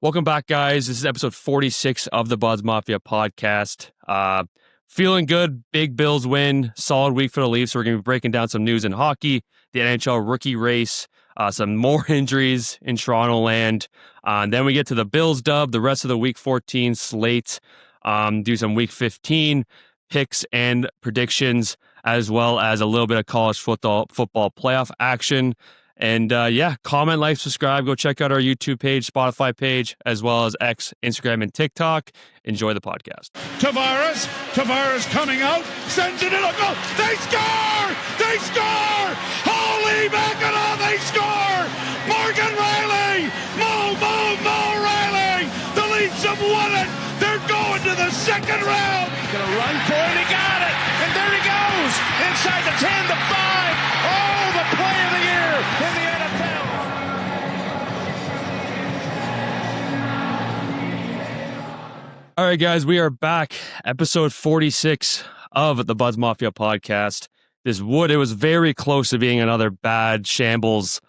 Welcome back, guys. This is episode 46 of the Buds Mafia podcast. Feeling good. Big Bills win. Solid week for the Leafs. So we're going to be breaking down some news in hockey, the NHL Rookie Race, some more injuries in Toronto land. And then we get to the Bills dub, the rest of the week 14 slate, do some week 15 picks and predictions, as well as a little bit of college football playoff action. And comment, like, subscribe. Go check out our YouTube page, Spotify page, as well as X, Instagram, and TikTok. Enjoy the podcast. Tavares coming out, sends it in a goal. They score! They score! Holy mackerel, they score! Morgan Riley! Mo Riley! The Leafs have won it! They're going to the second round! Gonna run for it, he got it! And there he goes! Inside the 10, the 5! Oh, the play of the year in the NFL! All right, guys, we are back. Episode 46 of the Buds Mafia podcast. It was very close to being another bad shambles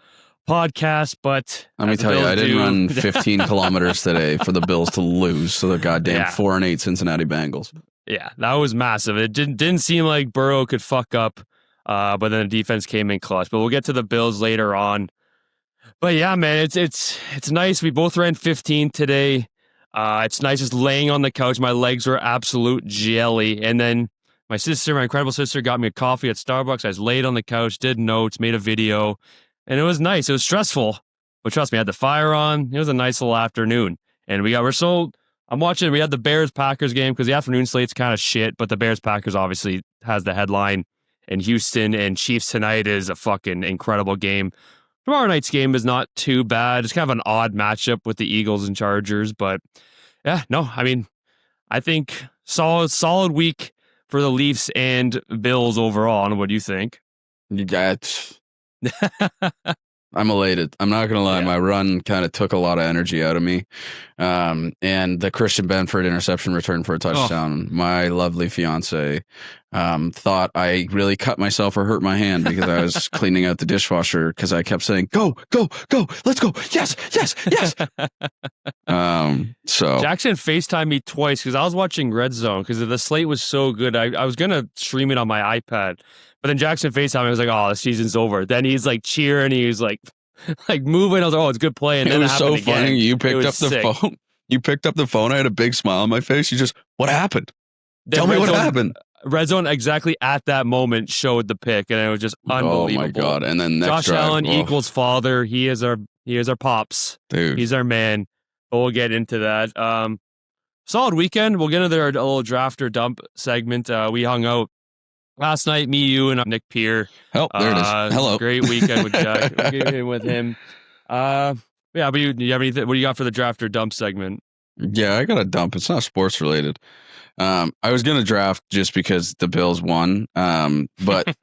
podcast, but let me tell you, I didn't run 15 kilometers today for the Bills to lose to the goddamn 4-8 Cincinnati Bengals. Yeah, that was massive. It didn't seem like Burrow could fuck up, but then the defense came in clutch. But we'll get to the Bills later on. But yeah, man, it's nice. We both ran 15 today. It's nice just laying on the couch. My legs were absolute jelly. And then my incredible sister, got me a coffee at Starbucks. I was laid on the couch, did notes, made a video, and it was nice. It was stressful, but trust me, I had the fire on. It was a nice little afternoon. And I'm watching, we had the Bears-Packers game because the afternoon slate's kind of shit, but the Bears-Packers obviously has the headline. And Houston and Chiefs tonight is a fucking incredible game. Tomorrow night's game is not too bad. It's kind of an odd matchup with the Eagles and Chargers, but yeah, no, I mean, I think solid week for the Leafs and Bills overall. And what do you think? I'm elated. I'm not going to lie. Yeah. My run kind of took a lot of energy out of me. And the Christian Benford interception return for a touchdown. My lovely fiance thought I really cut myself or hurt my hand because I was cleaning out the dishwasher because I kept saying, go, let's go. Yes. So Jackson FaceTimed me twice because I was watching Red Zone because the slate was so good. I was going to stream it on my iPad. But then Jackson FaceTimed me. I was like, oh, the season's over. Then he's like cheering. He was like moving. I was like, oh, it's a good play. And then it was so again. funny. You picked up the phone. You picked up the phone. I had a big smile on my face. You just, what happened? Tell me what happened. Red Zone exactly at that moment showed the pick, and it was just unbelievable. Oh my god! And then next Josh drive, Allen equals father. He is our pops. Dude. He's our man. But we'll get into that. Solid weekend. We'll get into our little draft or dump segment. We hung out last night, me, you, and Nick Peer. Oh, there it is. Hello. Great weekend with Jack. with him. Yeah, but you have anything? What do you got for the draft or dump segment? Yeah, I got a dump. It's not sports related. I was gonna draft just because the Bills won. But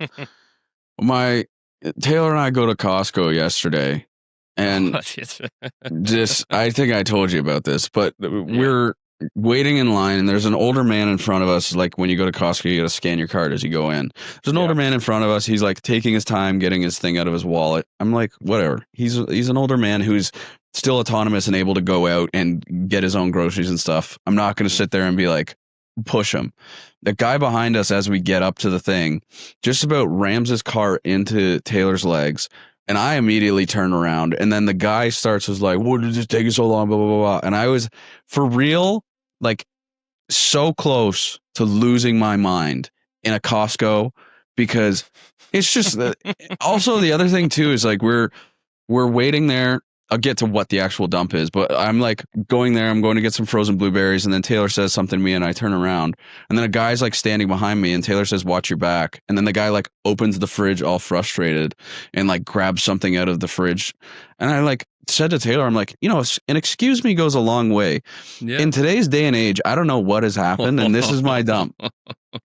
Taylor and I go to Costco yesterday, and I think I told you about this, but we're waiting in line, and there's an older man in front of us. Like when you go to Costco, you got to scan your card as you go in. There's an older man in front of us. He's like taking his time, getting his thing out of his wallet. I'm like, whatever. He's an older man who's still autonomous and able to go out and get his own groceries and stuff. I'm not going to sit there and be like, push him. The guy behind us, as we get up to the thing, just about rams his car into Taylor's legs. And I immediately turn around, and then the guy was like, what did it take you so long, blah, blah, blah, blah. And I was, for real, like, so close to losing my mind in a Costco, because it's just, also the other thing, too, is like, we're waiting there. I'll get to what the actual dump is, but I'm like going there, I'm going to get some frozen blueberries, and then Taylor says something to me, and I turn around, and then a guy's like standing behind me, and Taylor says, watch your back. And then the guy like opens the fridge all frustrated and like grabs something out of the fridge. And I like said to Taylor, I'm like, an excuse me goes a long way. Yeah. In today's day and age, I don't know what has happened, and this is my dump.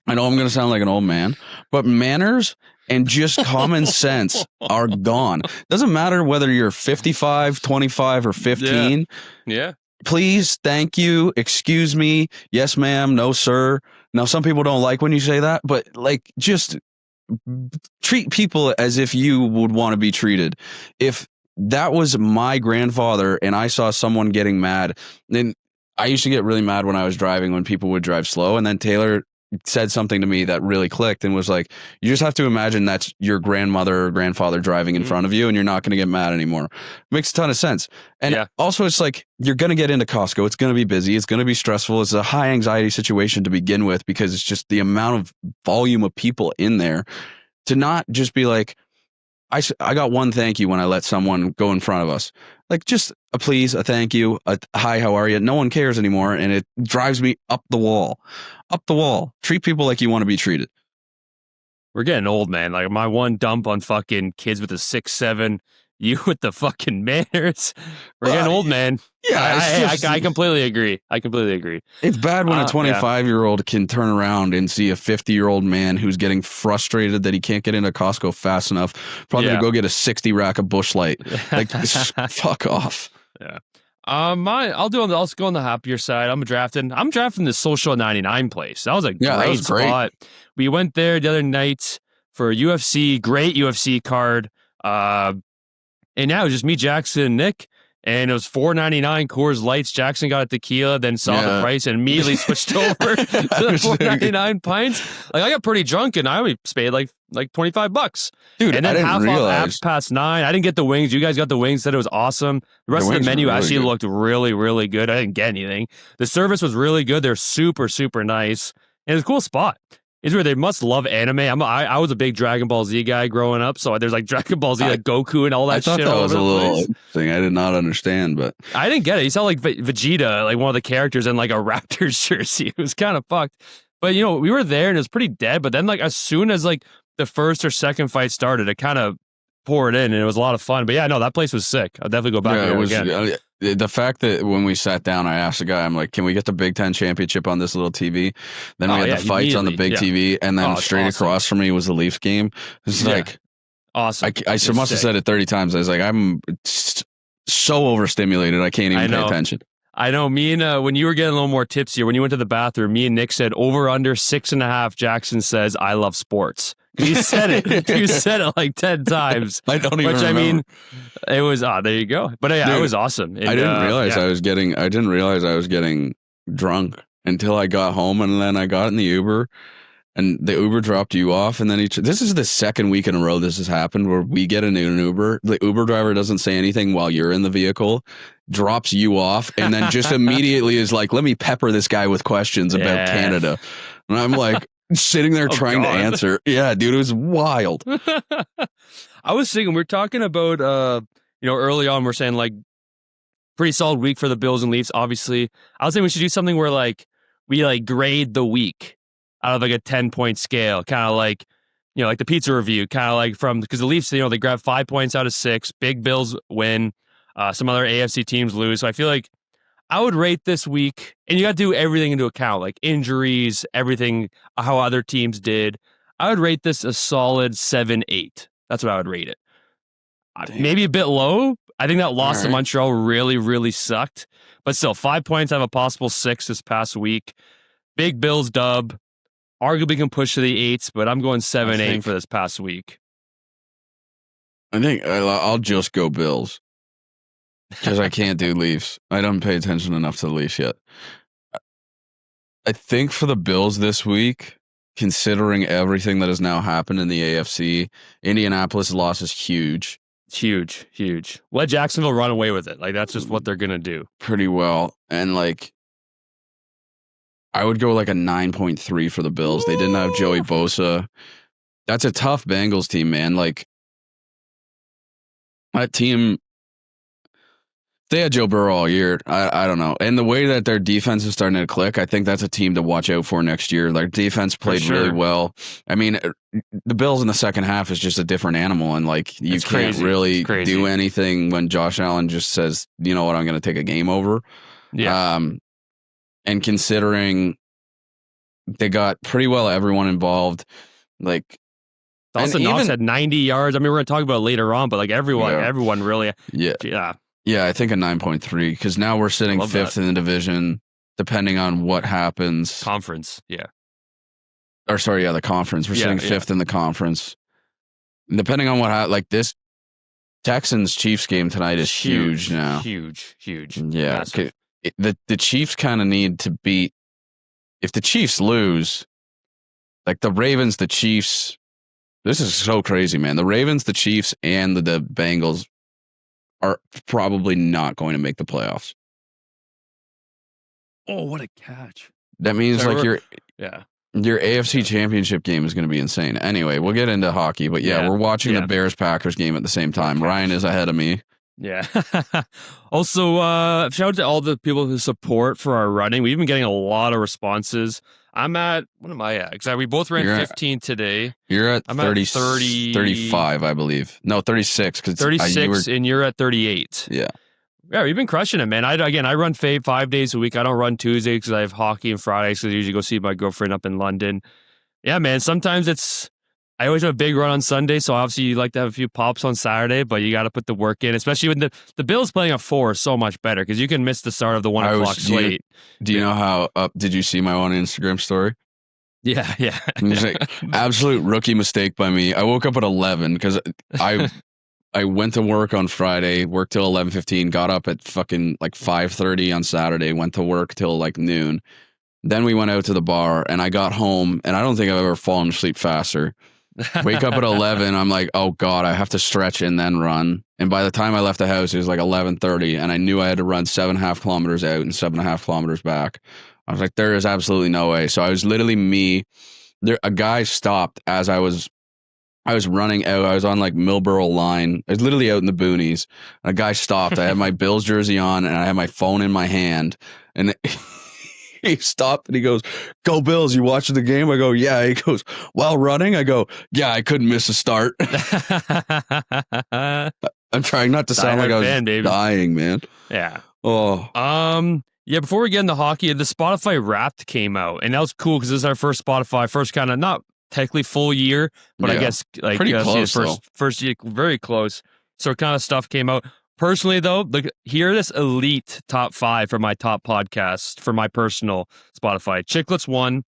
I know I'm going to sound like an old man, but manners and just common sense are gone. Doesn't matter whether you're 55, 25, or 15. Yeah. Please, thank you, excuse me, yes, ma'am, no, sir. Now, some people don't like when you say that, but like, just treat people as if you would want to be treated. If that was my grandfather, and I saw someone getting mad. And I used to get really mad when I was driving when people would drive slow. And then Taylor said something to me that really clicked and was like, you just have to imagine that's your grandmother or grandfather driving in front of you, and you're not going to get mad anymore. Makes a ton of sense. And also, it's like, you're going to get into Costco. It's going to be busy. It's going to be stressful. It's a high anxiety situation to begin with, because it's just the amount of volume of people in there. To not just be like, I got one thank you when I let someone go in front of us. Like, just a please, a thank you, a hi, how are you? No one cares anymore, and it drives me up the wall. Up the wall. Treat people like you want to be treated. We're getting old, man. Like, my one dump on fucking kids with the 6'7", you with the fucking manners. We're getting old, man. Yeah, I completely agree. It's bad when a 25-year-old can turn around and see a 50-year-old man who's getting frustrated that he can't get into Costco fast enough, probably to go get a 60 rack of Busch Light. Like, fuck off. Yeah. I'll go on the happier side. I'm drafting the Social 99 place. That was a great spot. We went there the other night for UFC, great UFC card. And now it was just me, Jackson, and Nick, and it was $4.99 Coors Lights. Jackson got a tequila, then saw the price and immediately switched over to the $4.99 pints. Like, I got pretty drunk and I only paid like $25. Dude, and then half realize. off apps past 9. I didn't get the wings. You guys got the wings. Said it was awesome. The rest of the menu actually looked really, really good. I didn't get anything. The service was really good. They're super, super nice, and it's a cool spot. It's where they must love anime. I was a big Dragon Ball Z guy growing up, so there's like Dragon Ball Z, like Goku and all that shit. I thought that was a little thing I did not understand, but I didn't get it. He saw like Vegeta, like one of the characters, in like a Raptors jersey. It was kind of fucked. But you know, we were there and it was pretty dead. But then, like, as soon as like the first or second fight started, it kind of poured in, and it was a lot of fun. But yeah, no, that place was sick. I'll definitely go back there again. The fact that when we sat down, I asked the guy, I'm like, can we get the Big Ten championship on this little TV? Then we had the fights on the big TV, and then straight across from me was the Leafs game. It's like awesome. I must have said it 30 times. I was like, I'm so overstimulated, I can't even pay attention. I know. Me and when you were getting a little more tipsy, or when you went to the bathroom, me and Nick said over under 6.5. Jackson says, I love sports. You said it. You said it like 10 times. I don't even remember. I mean, it was there you go. But yeah, dude, it was awesome. And, I didn't realize I was getting drunk until I got home, and then I got in the Uber, and the Uber dropped you off, and then this is the second week in a row this has happened where we get in an Uber. The Uber driver doesn't say anything while you're in the vehicle, drops you off, and then just immediately is like, let me pepper this guy with questions about Canada. And I'm like, sitting there trying to answer. Yeah, dude, it was wild. I was thinking, we're talking about, early on, we're saying like pretty solid week for the Bills and Leafs, obviously. I was saying we should do something where like we like grade the week out of like a 10-point scale, kind of like, like the pizza review, kind of like because the Leafs, they grab 5 points out of 6, big Bills win, some other AFC teams lose. So I feel like I would rate this week, and you got to do everything into account, like injuries, everything, how other teams did. I would rate this a solid 7-8. That's what I would rate it. Maybe a bit low. I think that loss to Montreal really, really sucked. But still, 5 points out of a possible 6 this past week. Big Bills dub. Arguably can push to the 8s, but I'm going 7-8 for this past week. I think I'll just go Bills. Because I can't do Leafs. I don't pay attention enough to the Leafs yet. I think for the Bills this week, considering everything that has now happened in the AFC, Indianapolis' loss is huge. It's huge, huge. Let Jacksonville run away with it. Like, that's just what they're going to do. Pretty well. And, like, I would go like a 9.3 for the Bills. They didn't have Joey Bosa. That's a tough Bengals team, man. Like, that team, they had Joe Burrow all year. I don't know. And the way that their defense is starting to click, I think that's a team to watch out for next year. Their defense played really well. I mean, the Bills in the second half is just a different animal. And, like, you can't really do anything when Josh Allen just says, you know what, I'm going to take a game over. Yeah. And considering they got pretty well everyone involved, like Dawson Knox had 90 yards. I mean, we're going to talk about it later on, but like everyone really. Yeah. I think a 9.3 because now we're sitting 5th in the division, depending on what happens. Conference, yeah. Or sorry, the conference. We're sitting 5th in the conference, depending on what like this. Texans Chiefs game tonight is huge now. Huge. Yeah. The Chiefs kind of need to beat. If the Chiefs lose, like the Ravens, the Chiefs, this is so crazy, man. The Ravens, the Chiefs, and the Bengals are probably not going to make the playoffs. Oh, what a catch. That means like your AFC Yeah. Championship game is going to be insane. Anyway, we'll get into hockey, but we're watching the Bears-Packers game at the same time. Ryan is ahead of me. Yeah. Also, shout out to all the people who support for our running. We've been getting a lot of responses. What am I at? Because we both ran 15 today. You're at I'm 30, at 30, 35, I believe. No, 36. 36, and you're at 38. Yeah. Yeah, we've been crushing it, man. I run 5 days a week. I don't run Tuesdays because I have hockey and Fridays because I usually go see my girlfriend up in London. Yeah, man, sometimes I always have a big run on Sunday, so obviously you like to have a few pops on Saturday, but you got to put the work in, especially when the Bills playing at 4 is so much better because you can miss the start of the 1 o'clock slate. Do you know how did you see my one Instagram story? Yeah. Like, absolute rookie mistake by me. I woke up at 11 because I went to work on Friday, worked till 11:15, got up at fucking like 5:30 on Saturday, went to work till like noon. Then we went out to the bar and I got home and I don't think I've ever fallen asleep faster. Wake up at 11. I'm like, oh God, I have to stretch and then run. And by the time I left the house, it was like 11:30 and I knew I had to run 7.5 kilometers out and 7.5 kilometers back. I was like, there is absolutely no way. So I was literally me. A guy stopped as I was running out. I was on like Millborough line. I was literally out in the boonies. And a guy stopped. I had my Bills jersey on and I had my phone in my hand. And he stopped and he goes, "Go Bills, you watching the game?" I go, "Yeah." He goes, "While running?" I go, "Yeah, I couldn't miss a start." I'm trying not to sound like I was dying, man. Yeah. Oh. Yeah, before we get into hockey, the Spotify Wrapped came out. And that was cool because this is our first kind of not technically full year, but I guess like pretty close, first year, very close. So kind of stuff came out. Personally, though, hear this elite top 5 for my top podcast for my personal Spotify. Chicklets 1,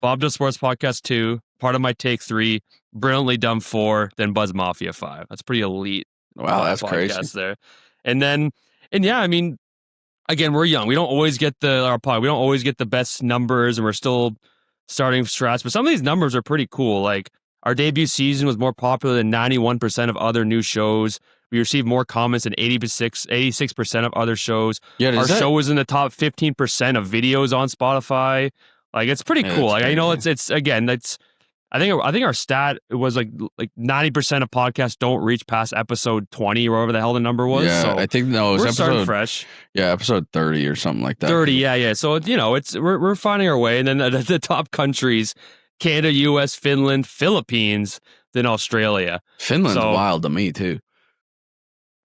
Bob Does Sports Podcast 2, Part of My Take 3, Brilliantly Dumb 4, then Buzz Mafia 5. That's pretty elite. Wow, that's crazy. There, and yeah, I mean, again, we're young. We don't always get we don't always get the best numbers, and we're still starting from scratch. But some of these numbers are pretty cool. Like our debut season was more popular than 91% of other new shows. We received more comments than 86% of other shows. Yeah, our show was in the top 15% of videos on Spotify. Like it's pretty cool. Like I know it's again, I think our stat was like 90% of podcasts don't reach past episode 20 or whatever the hell the number was. Yeah, so I think it was we're episode starting fresh. Yeah, episode 30 or something like that. 30, yeah. So we're finding our way, and then the top countries: Canada, U.S., Finland, Philippines, then Australia. Finland's wild to me too.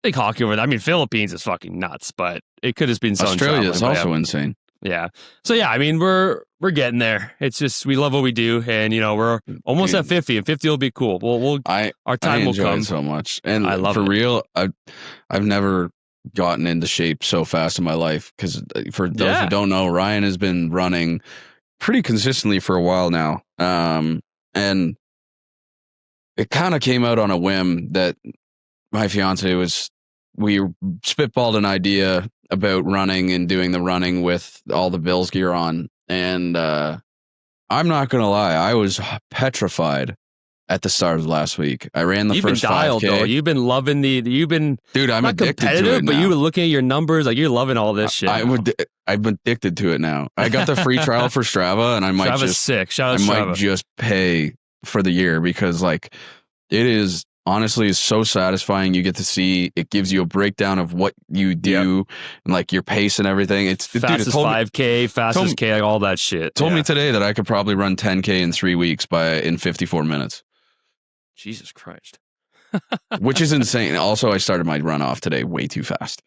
Big hockey over there. I mean, Philippines is fucking nuts, but it could have been Australia is also insane. Yeah. So yeah, I mean, we're getting there. It's just we love what we do, and we're almost at 50, and 50 will be cool. Our time will come. So much, and I love for it. real. I've never gotten into shape so fast in my life because for those who don't know, Ryan has been running pretty consistently for a while now, and it kind of came out on a whim that my fiance we spitballed an idea about running and doing the running with all the Bills gear on. And I'm not going to lie, I was petrified at the start of last week. I ran the first 5K. You've been dialed, though. You've been loving dude, I'm addicted competitive, to it now. But you were looking at your numbers, like you're loving all this shit. I've been addicted to it now. I got the free trial for Strava, and I might Strava's sick. Shout out Strava. Might just pay for the year because like it is honestly is so satisfying. You get to see, it gives you a breakdown of what you do and like your pace and everything. It's fastest 5K, fastest K, like all that shit. Told me today that I could probably run 10K in 3 weeks in 54 minutes. Jesus Christ. Which is insane. Also, I started my run off today way too fast.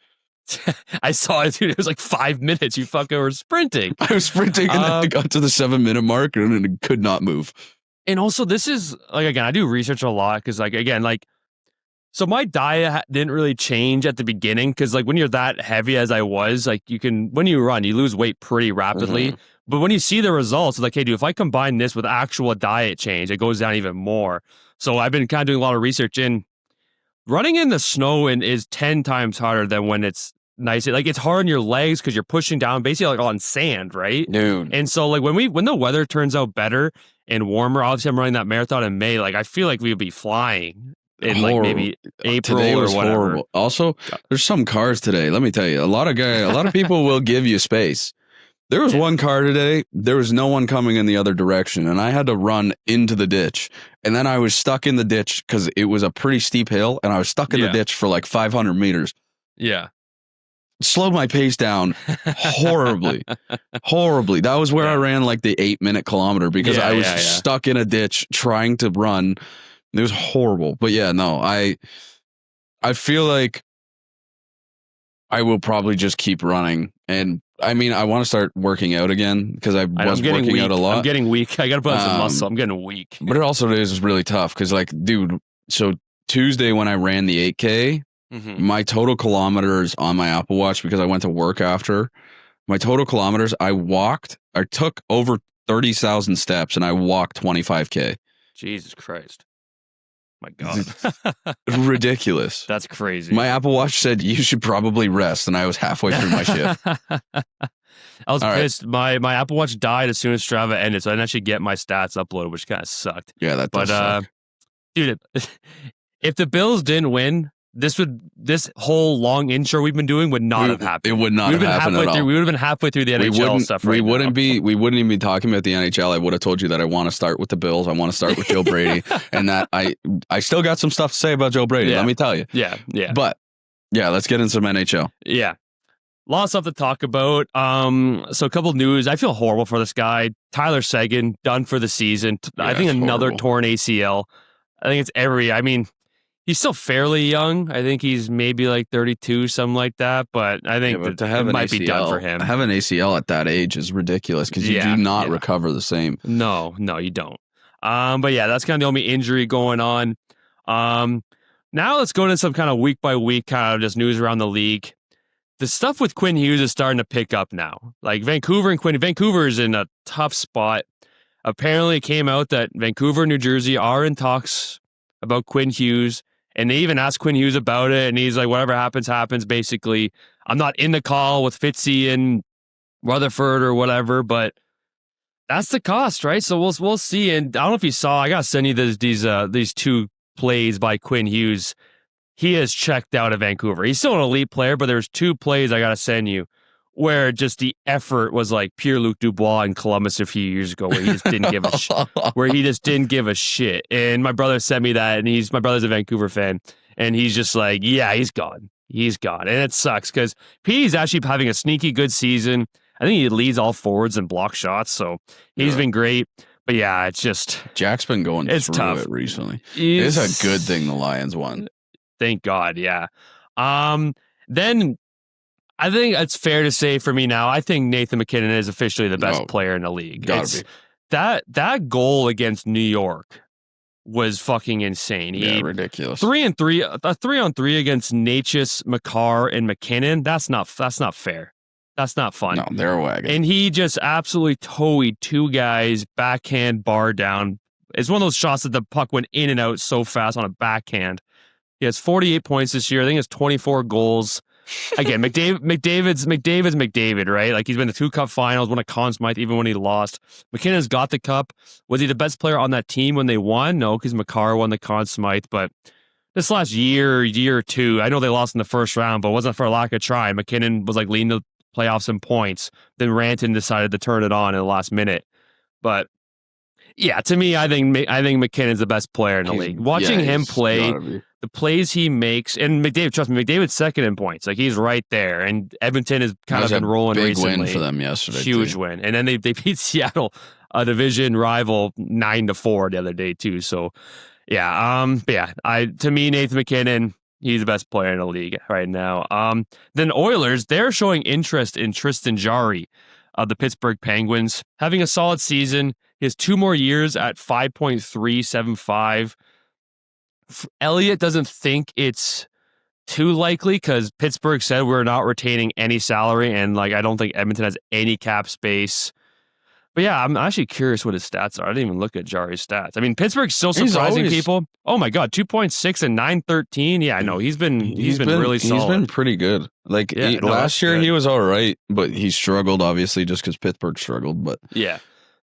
I saw it, dude. It was like 5 minutes. You fucking were sprinting. I was sprinting and then I got to the 7-minute mark and it could not move. And also, this is like, again, I do research a lot because, like, again, like, so my diet didn't really change at the beginning because, like, when you're that heavy as I was, like, when you run, you lose weight pretty rapidly. Mm-hmm. But when you see the results, it's like, hey, dude, if I combine this with actual diet change, it goes down even more. So I've been kind of doing a lot of research in running in the snow is 10 times harder than when it's nice. Like, it's hard on your legs because you're pushing down basically like on sand, right? Dude. And so like when the weather turns out better and warmer, obviously I'm running that marathon in May. Like, I feel like we'd be flying in like maybe April today or was whatever. horrible. Also, there's some cars today. Let me tell you, a lot of people will give you space. There was one car today. There was no one coming in the other direction, and I had to run into the ditch. And then I was stuck in the ditch because it was a pretty steep hill, and I was stuck in the ditch for like 500 meters. Yeah. Slowed my pace down horribly. That was where I ran like the 8-minute kilometer because I was stuck in a ditch trying to run. It was horrible. But yeah, no, I feel like I will probably just keep running. And I mean, I want to start working out again because I was working out a lot. I'm getting weak. I got to put on some muscle. I'm getting weak. But it also is really tough because, like, dude, so Tuesday when I ran the 8K, my total kilometers on my Apple Watch, because I went to work after, my total kilometers, I took over 30,000 steps and I walked 25K. Jesus Christ. My God. Ridiculous. That's crazy. My Apple Watch said you should probably rest, and I was halfway through my shift. I was pissed. My Apple Watch died as soon as Strava ended, so I didn't actually get my stats uploaded, which kind of sucked. Yeah, that does suck. Dude, if the Bills didn't win, this whole long intro we've been doing would not have happened. It would not have happened at all. We would have been halfway through the NHL stuff right now. We wouldn't even be talking about the NHL. I would have told you that I want to start with the Bills. I want to start with Joe Brady, and that I still got some stuff to say about Joe Brady. Let me tell you. Yeah. But yeah, let's get into some NHL. Yeah. A lot of stuff to talk about. So a couple of news. I feel horrible for this guy. Tyler Seguin, done for the season. I think another horrible. Torn ACL. I think it's I mean, he's still fairly young. I think he's maybe like 32, something like that. But I think to have it might ACL, be done for him. Have an ACL at that age is ridiculous because you do not recover the same. No, you don't. But yeah, that's kind of the only injury going on. Now let's go into some kind of week by week kind of just news around the league. The stuff with Quinn Hughes is starting to pick up now. Like Vancouver is in a tough spot. Apparently it came out that Vancouver and New Jersey are in talks about Quinn Hughes. And they even asked Quinn Hughes about it, and he's like, whatever happens, happens, basically. I'm not in the call with Fitzy and Rutherford or whatever, but that's the cost, right? So we'll see. And I don't know if you saw, I got to send you these two plays by Quinn Hughes. He has checked out of Vancouver. He's still an elite player, but there's two plays I got to send you where just the effort was like Pierre-Luc Dubois in Columbus a few years ago, where he just didn't give a shit. And my brother sent me that, and my brother's a Vancouver fan, and he's just like, yeah, he's gone. And it sucks because Petey's actually having a sneaky good season. I think he leads all forwards and block shots, so he's been great. But yeah, it's just Jack's been going through tough. It recently. It's a good thing the Lions won. Thank God, yeah. Then I think it's fair to say for me now, I think Nathan MacKinnon is officially the best player in the league. Gotta be. That goal against New York was fucking insane. Ridiculous. 3-3, a 3-on-3 against Natchez, Makar, and MacKinnon. That's not fair. That's not fun. No, they're a wagon. And he just absolutely towed two guys, backhand, bar down. It's one of those shots that the puck went in and out so fast on a backhand. He has 48 points this year. I think it's 24 goals. Again, McDavid's McDavid, right? Like, he's been to 2 cup finals, won a Conn Smythe even when he lost. MacKinnon's got the cup. Was he the best player on that team when they won? No, because Makar won the Conn Smythe. But this last year or two, I know they lost in the first round, but it wasn't for a lack of trying. MacKinnon was like leading the playoffs in points. Then Ranton decided to turn it on in the last minute. But yeah, to me, I think McKinnon's the best player in the league. Watching him play, the plays he makes, and McDavid, trust me, McDavid's second in points. Like, he's right there. And Edmonton has kind of been rolling recently. Big win for them yesterday. Huge win. And then they beat Seattle, a division rival, 9-4 the other day too. So yeah, to me, Nathan MacKinnon, he's the best player in the league right now. Then Oilers, they're showing interest in Tristan Jarry of the Pittsburgh Penguins, having a solid season. He has 2 more years at 5.375. Elliott doesn't think it's too likely because Pittsburgh said we're not retaining any salary, and like I don't think Edmonton has any cap space. But yeah, I'm actually curious what his stats are. I didn't even look at Jarry's stats. I mean, Pittsburgh's still surprising people. Oh my God, 2.6 and 913. Yeah, I know he's been really solid. He's been pretty good. Like last year, he was all right, but he struggled obviously just because Pittsburgh struggled. But yeah,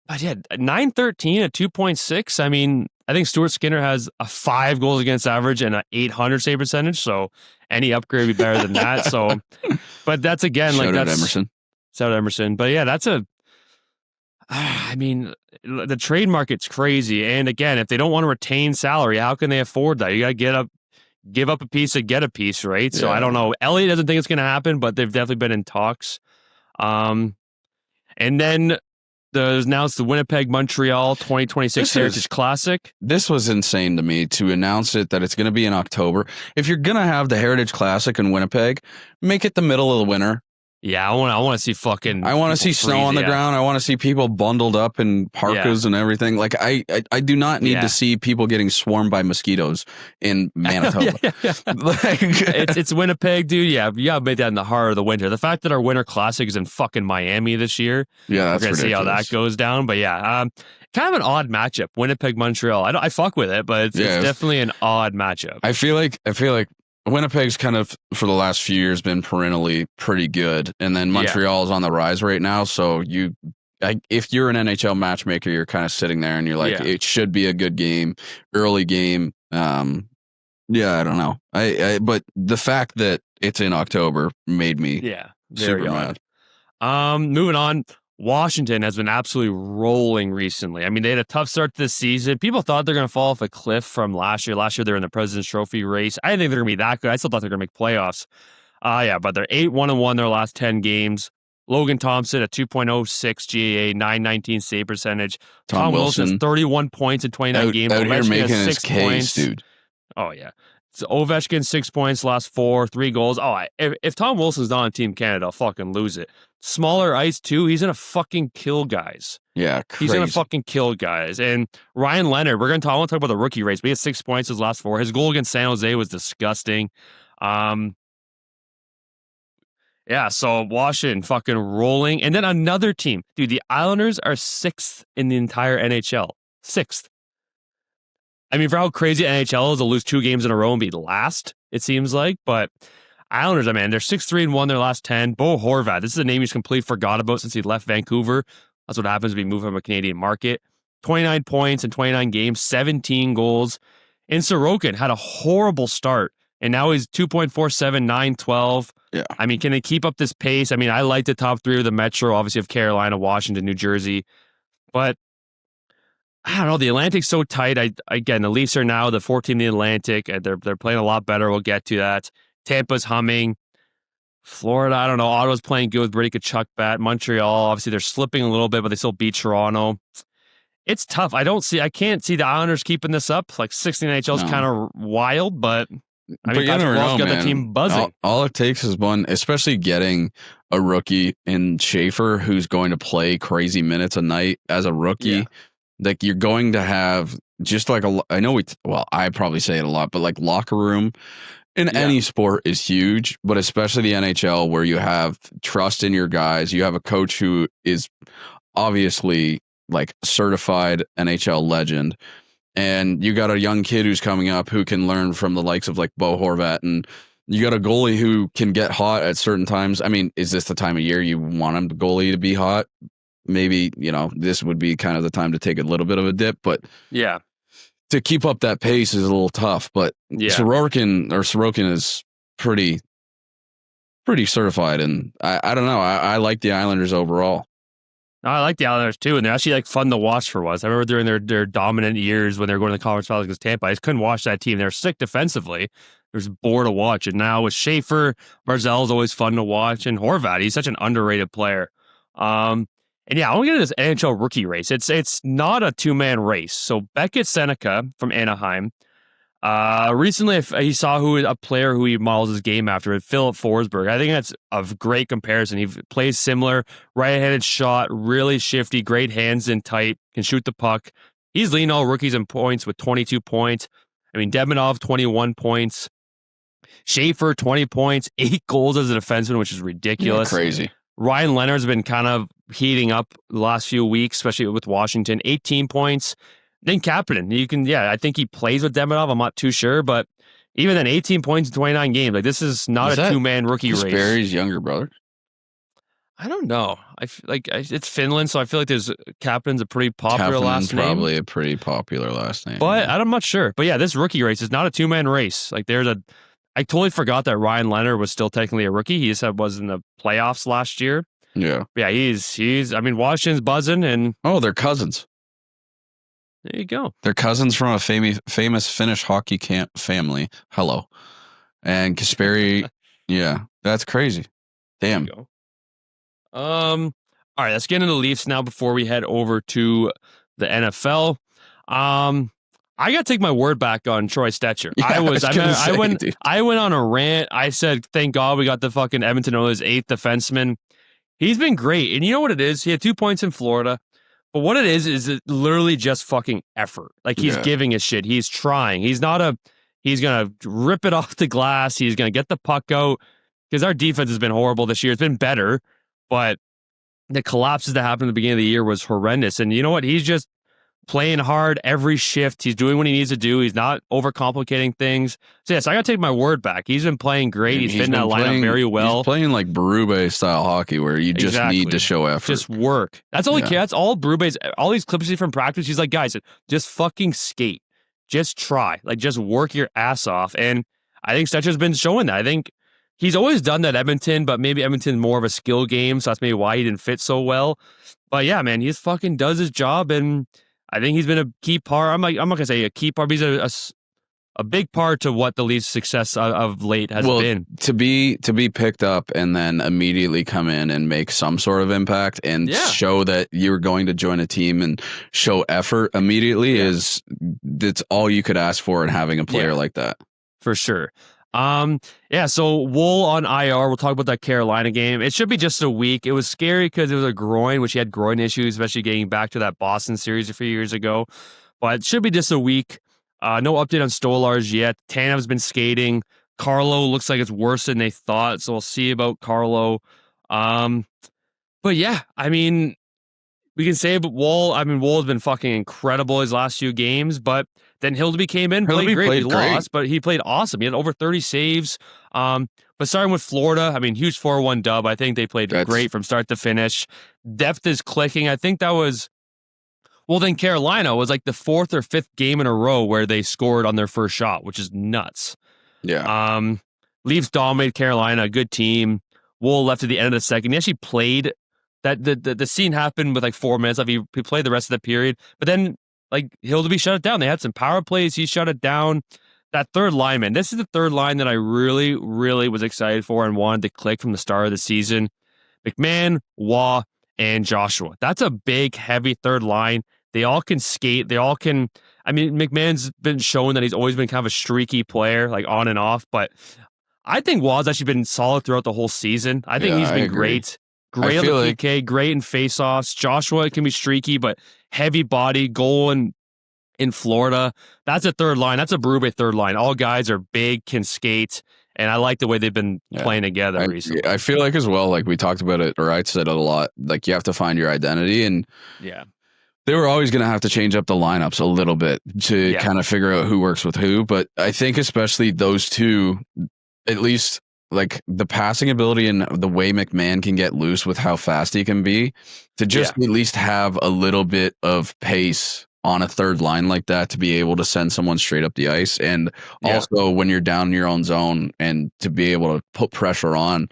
913 at 2.6. I mean, I think Stuart Skinner has a 5 goals against average and an 800 save percentage. So any upgrade would be better than that. So, but that's again shout like out that's Emerson. Shout out Emerson. But yeah, that's a. I mean, the trade market's crazy. And again, if they don't want to retain salary, how can they afford that? You got to give up a piece to get a piece, right? So I don't know. Elliott doesn't think it's going to happen, but they've definitely been in talks. And then there's announced the Winnipeg Montreal 2026 Heritage Classic. This was insane to me to announce it that it's going to be in October. If you're going to have the Heritage Classic in Winnipeg, make it the middle of the winter. Yeah, I want to see fucking. I want to see snow on the ground. I want to see people bundled up in parkas and everything. Like I do not need to see people getting swarmed by mosquitoes in Manitoba. Like, it's Winnipeg, dude. Yeah, you gotta make that in the heart of the winter. The fact that our Winter Classic is in fucking Miami this year. Yeah, that's we're gonna see how that goes down. But yeah, kind of an odd matchup. Winnipeg Montreal. I fuck with it, but it's definitely an odd matchup. I feel like Winnipeg's kind of, for the last few years, been perennially pretty good. And then Montreal is on the rise right now. So if you're an NHL matchmaker, you're kind of sitting there and you're like, it should be a good game, early game. I don't know. But the fact that it's in October made me super mad. Moving on. Washington has been absolutely rolling recently. I mean, they had a tough start to this season. People thought they're going to fall off a cliff from last year. Last year, they were in the President's Trophy race. I didn't think they're going to be that good. I still thought they were going to make playoffs. But they're 8-1-1 their last 10 games. Logan Thompson at 2.06 GAA, 919 save percentage. Tom Wilson has 31 points in 29 games. Out here making his case, dude. Oh, yeah. So Ovechkin, 6 points, last 3 goals. If Tom Wilson's not on Team Canada, I'll fucking lose it. Smaller ice, too. He's going to fucking kill guys. Yeah, crazy. He's going to fucking kill guys. And Ryan Leonard, I want to talk about the rookie race, but he had 6 points his last 4. His goal against San Jose was disgusting. So Washington fucking rolling. And then another team. Dude, the Islanders are 6th in the entire NHL. 6th. I mean, for how crazy NHL is, they'll lose 2 games in a row and be last, it seems like. But Islanders, man, they're 6-3-1 their last 10. Bo Horvat, this is a name he's completely forgot about since he left Vancouver. That's what happens when we move from a Canadian market. 29 points in 29 games, 17 goals. And Sorokin had a horrible start, and now he's 2.47, 912. Yeah. I mean, can they keep up this pace? I mean, I like the top 3 of the Metro, obviously of Carolina, Washington, New Jersey. But I don't know. The Atlantic's so tight. The Leafs are now the 14th in the Atlantic. They're playing a lot better. We'll get to that. Tampa's humming. Florida, I don't know. Ottawa's playing good with Brady Tkachuk bat. Montreal, obviously, they're slipping a little bit, but they still beat Toronto. It's tough. I can't see the Islanders keeping this up. Like 16 NHL is kind of wild, but I mean, Patrick Wall's got the team buzzing. All it takes is one, especially getting a rookie in Schaefer who's going to play crazy minutes a night as a rookie. Yeah. Like you're going to have just like I probably say it a lot, but like locker room in any sport is huge, but especially the NHL where you have trust in your guys. You have a coach who is obviously like certified NHL legend, and you got a young kid who's coming up who can learn from the likes of like Bo Horvat, and you got a goalie who can get hot at certain times. I mean, is this the time of year you want him, the goalie, to be hot? Maybe, this would be kind of the time to take a little bit of a dip, but to keep up that pace is a little tough. But Sorokin is pretty certified, and I don't know. I like the Islanders overall. I like the Islanders too, and they're actually like fun to watch for once. I remember during their dominant years when they were going to the conference finals against Tampa, I just couldn't watch that team. They were sick defensively. It was bored to watch. And now with Schaefer, Barzal's always fun to watch, and Horvat, he's such an underrated player. And I want to get into this NHL rookie race. It's not a 2-man race. So Beckett Seneca from Anaheim, recently he saw a player who he models his game after, Philip Forsberg. I think that's a great comparison. He plays similar, right-handed shot, really shifty, great hands in tight, can shoot the puck. He's leading all rookies in points with 22 points. I mean, Demonov, 21 points. Schaefer, 20 points, 8 goals as a defenseman, which is ridiculous. Yeah, crazy. Ryan Leonard's been kind of heating up the last few weeks, especially with Washington. 18 points. Then Kapanen, I think he plays with Demidov. I'm not too sure, but even then, 18 points in 29 games. Like, this is not a two-man rookie race. Barry's younger brother? I don't know. It's Finland, so I feel like Kapanen's a pretty popular last name. Probably a pretty popular last name. But I'm not sure. But yeah, this rookie race is not a two-man race. Like, I totally forgot that Ryan Leonard was still technically a rookie. He just was in the playoffs last year. Yeah. But yeah, I mean, Washington's buzzing, and they're cousins. There you go. They're cousins from a famous Finnish hockey camp family. Hello. And Kasperi, yeah, that's crazy. Damn. All right, let's get into the Leafs now before we head over to the NFL. I got to take my word back on Troy Stecher. Yeah, I went on a rant. I said, thank God we got the fucking Edmonton Oilers 8th defenseman. He's been great. And you know what it is? He had 2 points in Florida. But what it is it literally just fucking effort. Like, he's giving a shit. He's trying. He's going to rip it off the glass. He's going to get the puck out. Because our defense has been horrible this year. It's been better. But the collapses that happened at the beginning of the year was horrendous. And you know what? He's just playing hard every shift. He's doing what he needs to do. He's not overcomplicating things. So yes, I got to take my word back. He's been playing great. He's fitting that lineup very well. He's playing like Berube style hockey where you just need to show effort. Just work. That's all he cares. That's all Berube's, all these clips from practice. He's like, guys, just fucking skate. Just try. Like, just work your ass off. And I think Stetcher's been showing that. I think he's always done that at Edmonton, but maybe Edmonton's more of a skill game, so that's maybe why he didn't fit so well. But yeah, man, he just fucking does his job, and I think he's been a key part. I'm not gonna say a key part, but he's a big part to what the Leafs' success of late has been. To be picked up and then immediately come in and make some sort of impact and show that you're going to join a team and show effort immediately that's all you could ask for in having a player like that. For sure. So Woll on IR. We'll talk about that Carolina game. It should be just a week. It was scary because it was a groin, which he had groin issues, especially getting back to that Boston series a few years ago. But it should be just a week. No update on Stolarz yet. Tanev's been skating. Carlo looks like it's worse than they thought, so we'll see about Carlo. But yeah, I mean, we can say about Woll. I mean, Woll has been fucking incredible his last few games, but then Hildeby came in, played great. He lost, but he played awesome. He had over 30 saves. But starting with Florida, I mean, huge 4-1 dub. I think they played great from start to finish. Depth is clicking. I think that was, then Carolina was like the 4th or 5th game in a row where they scored on their first shot, which is nuts. Yeah. Leafs dominated Carolina, a good team. Woll left at the end of the second. He actually played that the scene happened with like 4 minutes left. He played the rest of the period, but then like Hildeby shut it down. They had some power plays. He shut it down. That third lineman. This is the third line that I really, really was excited for and wanted to click from the start of the season. McMahon, Waugh, and Joshua. That's a big, heavy third line. They all can skate. They all can. I mean, McMahon's been shown that he's always been kind of a streaky player, like on and off. But I think Waugh's actually been solid throughout the whole season. I think he's been great. Great on the PK, great in faceoffs. Joshua can be streaky, but heavy body, goal in Florida. That's a third line. That's a Berube third line. All guys are big, can skate, and I like the way they've been playing together recently. I feel like as well, like we talked about it, or I said it a lot, like you have to find your identity, and they were always going to have to change up the lineups a little bit to kind of figure out who works with who. But I think especially those two, at least like the passing ability and the way McMahon can get loose with how fast he can be, to just at least have a little bit of pace on a third line like that to be able to send someone straight up the ice. And also when you're down in your own zone and to be able to put pressure on,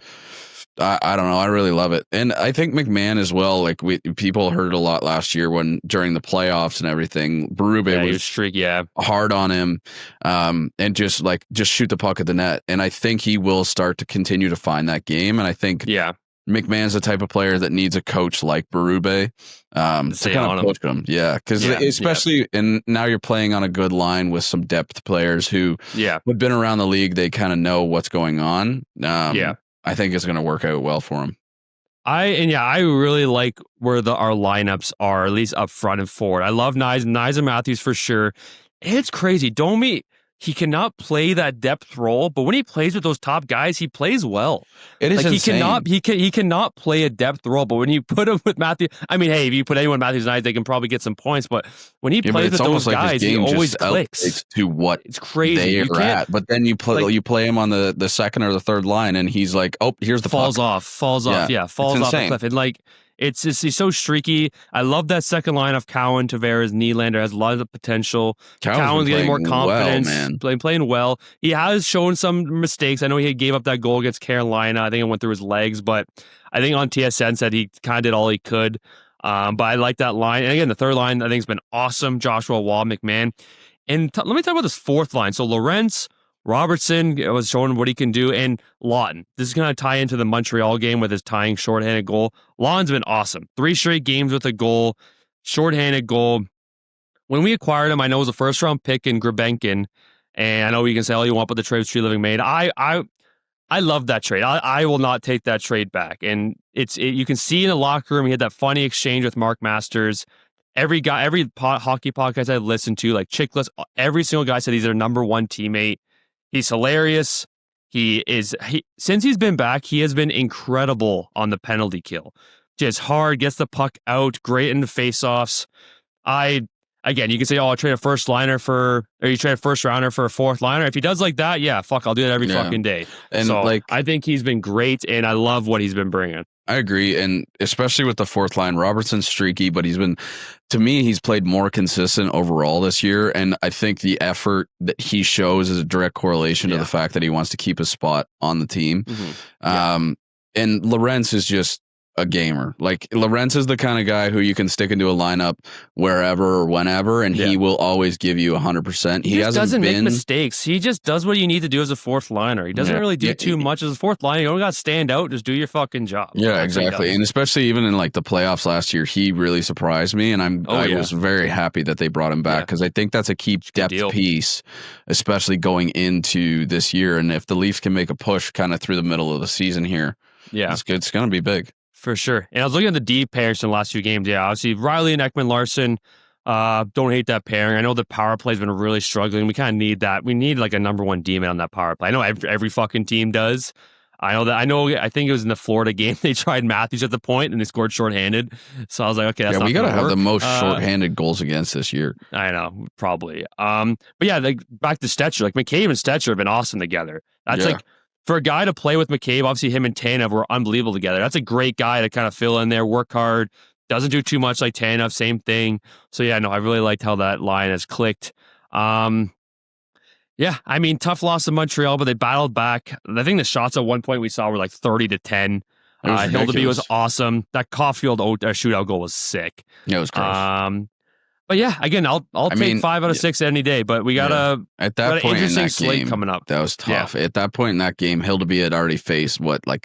I don't know. I really love it. And I think McMahon as well, like people heard a lot last year when during the playoffs and everything, Berube was hard on him and just shoot the puck at the net. And I think he will start to continue to find that game. And I think McMahon's the type of player that needs a coach like Berube to kind of push him. Yeah, because especially and now you're playing on a good line with some depth players who have been around the league. They kind of know what's going on. I think it's going to work out well for him. I really like where our lineups are, at least up front and forward. I love Nyes and Matthews for sure. It's crazy. Domi, he cannot play that depth role, but when he plays with those top guys, he plays well. It is insane. He cannot play a depth role, but when you put him with Matthew, I mean, hey, if you put anyone Matthews and I, they can probably get some points, but when he plays with those guys, he always clicks. To what it's crazy. They are at. But then you play him on the second or the third line, and he's like, oh, here's the falls puck. off, falls off the cliff, and like. It's just, he's so streaky. I love that second line of Cowan, Tavares, Nylander has a lot of potential. Cowan's getting more confidence, playing well. He has shown some mistakes. I know he gave up that goal against Carolina. I think it went through his legs, but I think on TSN said he kind of did all he could. But I like that line. And again, the third line I think has been awesome. Joshua Wall, McMahon. And let me talk about this fourth line. So Lorentz, Robertson was showing what he can do, and Lawton. This is going to tie into the Montreal game with his tying shorthanded goal. Lawton's been awesome. 3 straight games with a goal, shorthanded goal. When we acquired him, I know it was a first-round pick in Grebenkin, and I know you can say all you want about the trade Tree Living made. I love that trade. I will not take that trade back. And you can see in the locker room, he had that funny exchange with Mark Masters. Every hockey podcast I listened to, like Chickless, every single guy said he's their number one teammate. He's hilarious. Since he's been back, he has been incredible on the penalty kill. Just hard, gets the puck out, great in the faceoffs. Again, you can say, I trade a first rounder for a fourth liner. If he does like that, yeah, fuck, I'll do it every fucking day. And so, I think he's been great, and I love what he's been bringing. I agree, and especially with the fourth line, Robertson's streaky, but he's played more consistent overall this year, and I think the effort that he shows is a direct correlation to the fact that he wants to keep his spot on the team. Mm-hmm. And Lorentz is just a gamer. Like, Lorentz is the kind of guy who you can stick into a lineup wherever or whenever, and he will always give you 100%. He doesn't make mistakes. He just does what you need to do as a fourth liner. He doesn't really do too much as a fourth liner. You don't got to stand out. Just do your fucking job. Yeah, exactly. And especially even in like the playoffs last year, he really surprised me, and I was very happy that they brought him back, because I think that's a key depth piece, especially going into this year. And if the Leafs can make a push kind of through the middle of the season here, it's good. It's going to be big. For sure. And I was looking at the D pairs in the last few games. Yeah, obviously Riley and Ekman-Larsson, don't hate that pairing. I know the power play's been really struggling. We kind of need that. We need like a number one D-man on that power play. I know every fucking team does. I think it was in the Florida game. They tried Matthews at the point and they scored shorthanded. So I was like, okay, that's not we got to have work. The most shorthanded goals against this year. I know, probably. But yeah, like back to Stetcher. Like McCabe and Stetcher have been awesome together. That's like, for a guy to play with McCabe, obviously him and Tanev were unbelievable together. That's a great guy to kind of fill in there, work hard, doesn't do too much like Tanev, same thing. So yeah, no, I really liked how that line has clicked. Yeah, I mean, tough loss to Montreal, but they battled back. I think the shots at one point we saw were like 30-10. Hildeby was awesome. That Caulfield shootout goal was sick. Yeah, it was gross. But yeah, again, I'll take 5 out of 6 any day. But we got at that point in that slate game coming up. That was tough. At that point in that game, Hildeby had already faced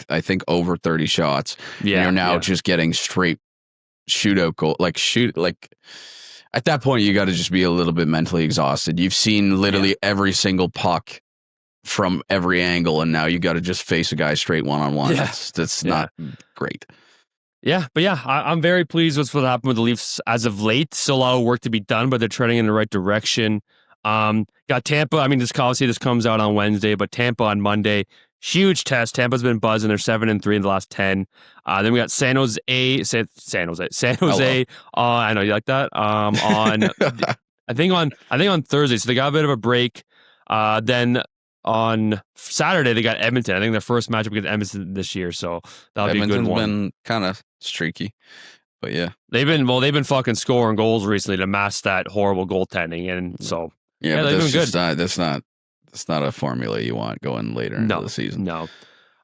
I think over 30 shots. Yeah, and you're now just getting straight shootout goal. At that point, you got to just be a little bit mentally exhausted. You've seen literally every single puck from every angle, and now you got to just face a guy straight one-on-one. That's not great. Yeah, but I'm very pleased with what happened with the Leafs as of late. Still a lot of work to be done, but they're trending in the right direction. Got Tampa. I mean, this comes out on Wednesday, but Tampa on Monday. Huge test. Tampa's been buzzing. They're 7-3 in the last 10. Then we got San Jose. I know you like that. On I think on Thursday. So they got a bit of a break. Then on Saturday they got Edmonton. I think their first matchup against Edmonton this year. So that'll be a good one. Edmonton's been kind of streaky, but yeah, they've been fucking scoring goals recently to mask that horrible goaltending, and so but they've been good. That's not a formula you want going later into the season. No.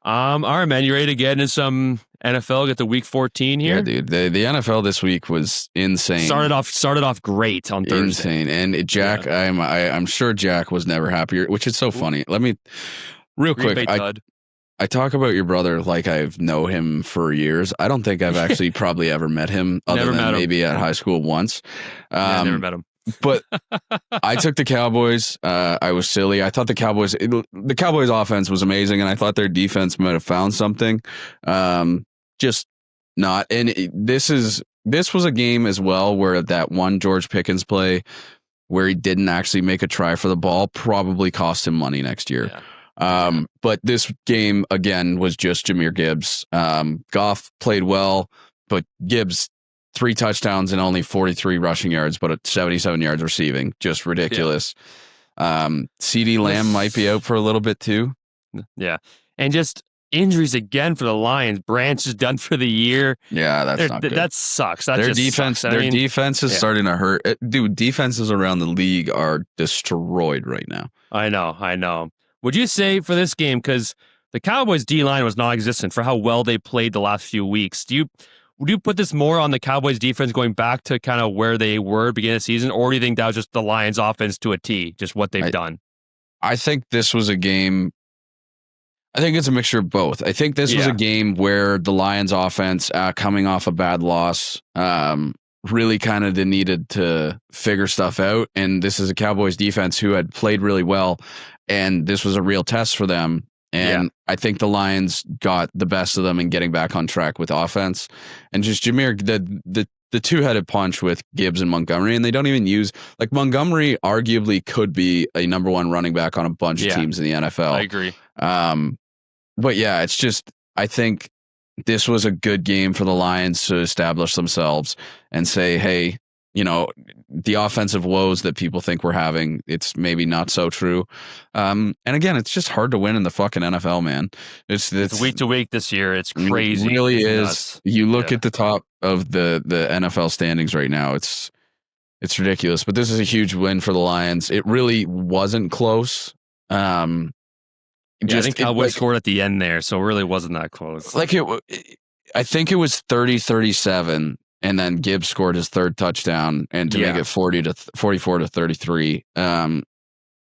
All right, man. You ready to get into some NFL? Get to week 14 here. Yeah, dude. The NFL this week was insane. Started off great on Thursday. Insane. And Jack, I'm sure Jack was never happier, which is so funny. Let me real quick. I talk about your brother like I've known him for years. I don't think I've actually probably ever met him other than maybe at high school once. Never met him. But I took the Cowboys. I was silly. I thought the Cowboys offense was amazing, and I thought their defense might have found something. Just not. And this was a game as well where that one George Pickens play where he didn't actually make a try for the ball probably cost him money next year. Yeah. But this game, again, was just Jahmyr Gibbs. Goff played well, but Gibbs, 3 touchdowns and only 43 rushing yards, but at 77 yards receiving. Just ridiculous. CD Lamb might be out for a little bit too. Yeah. And just injuries again for the Lions. Branch is done for the year. Yeah, that's not good. That sucks. Their defense is starting to hurt. Dude, defenses around the league are destroyed right now. I know. Would you say for this game, because the Cowboys D-line was non-existent for how well they played the last few weeks, would you put this more on the Cowboys defense going back to kind of where they were beginning of the season, or do you think that was just the Lions offense to a T, just what they've done? I think this was a game. I think it's a mixture of both. I think this was a game where the Lions offense, coming off a bad loss, really kind of needed to figure stuff out. And this is a Cowboys defense who had played really well, and this was a real test for them. And I think the Lions got the best of them in getting back on track with offense. And just Jahmyr, the two-headed punch with Gibbs and Montgomery, and they don't even use, like, Montgomery arguably could be a number 1 running back on a bunch of teams in the NFL. I agree. But yeah, it's just, I think this was a good game for the Lions to establish themselves and say, hey, you know, the offensive woes that people think we're having, it's maybe not so true. And again, it's just hard to win in the fucking NFL, man. It's week to week this year. It's crazy. It really is. Nuts. You look at the top of the NFL standings right now. It's ridiculous. But this is a huge win for the Lions. It really wasn't close. I think Cowboys scored at the end there, so it really wasn't that close. I think it was 30-37. And then Gibbs scored his 3rd touchdown, and to make it 44-33.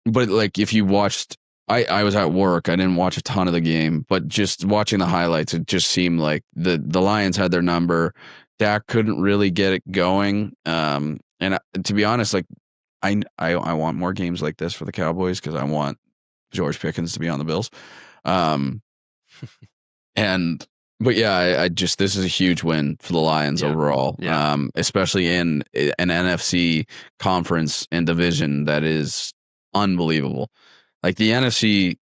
But like, if you watched, I was at work, I didn't watch a ton of the game, but just watching the highlights, it just seemed like the Lions had their number. Dak couldn't really get it going. And to be honest, like, I want more games like this for the Cowboys because I want George Pickens to be on the Bills. But yeah, this is a huge win for the Lions overall, especially in an NFC conference and division that is unbelievable. Like, the NFC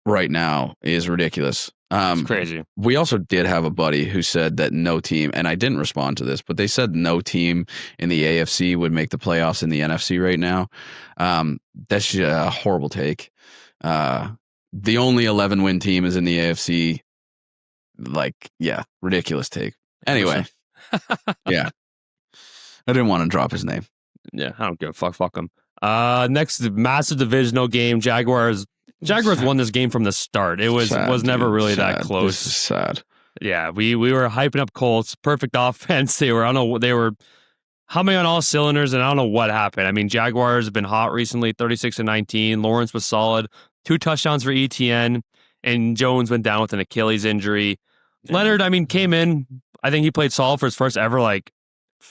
right now is ridiculous. It's crazy. We also did have a buddy who said that no team, and I didn't respond to this, but they said no team in the AFC would make the playoffs in the NFC right now. That's just a horrible take. The only 11-win team is in the AFC. Like, ridiculous take. Anyway, I didn't want to drop his name. Yeah, I don't give a fuck. Fuck him. Next, massive divisional game. Jaguars won this game from the start. It was never really that close. This is sad. Yeah, we were hyping up Colts. Perfect offense. They were humming on all cylinders, and I don't know what happened. I mean, Jaguars have been hot recently. 36-19. Lawrence was solid. 2 touchdowns for ETN. And Jones went down with an Achilles injury. Yeah. Leonard, came in. I think he played solid for his first ever,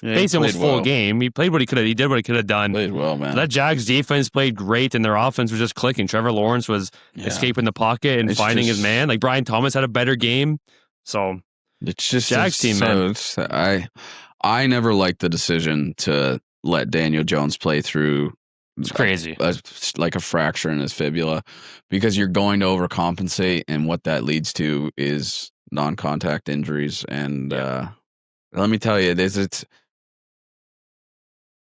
basically almost full game. He played what he could have. He did what he could have done. Played well, man. So that Jags defense played great, and their offense was just clicking. Trevor Lawrence was escaping the pocket and finding his man. Like, Brian Thomas had a better game. So it's just Jags team, man. I never liked the decision to let Daniel Jones play through. It's crazy. Like a fracture in his fibula, because you're going to overcompensate, and what that leads to is non-contact injuries. And let me tell you,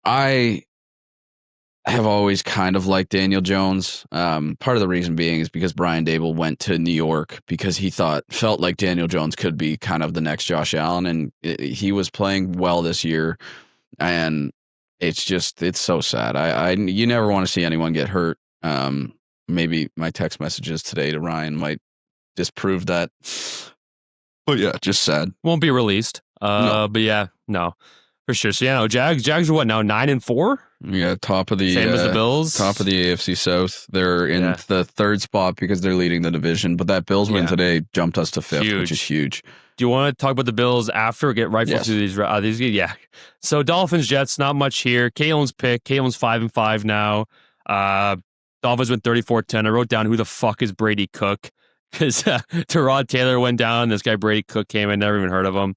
I have always kind of liked Daniel Jones. Part of the reason being is because Brian Daboll went to New York because he felt like Daniel Jones could be kind of the next Josh Allen, and he was playing well this year. And it's so sad. You never want to see anyone get hurt. Maybe my text messages today to Ryan might disprove that. But yeah, just sad. Won't be released. No. But yeah, no, for sure. So Jags are what now? 9-4. Yeah, top of the same as the Bills. Top of the AFC South. They're in the 3rd spot because they're leading the division. But that Bills win today jumped us to 5th, which is huge. Do you want to talk about the Bills after we get rifled through these? Yeah. So Dolphins, Jets, not much here. Kalen's pick. Kalen's 5-5 now. Dolphins went 34-10. I wrote down who the fuck is Brady Cook, because Tyrod Taylor went down. This guy Brady Cook came in. Never even heard of him.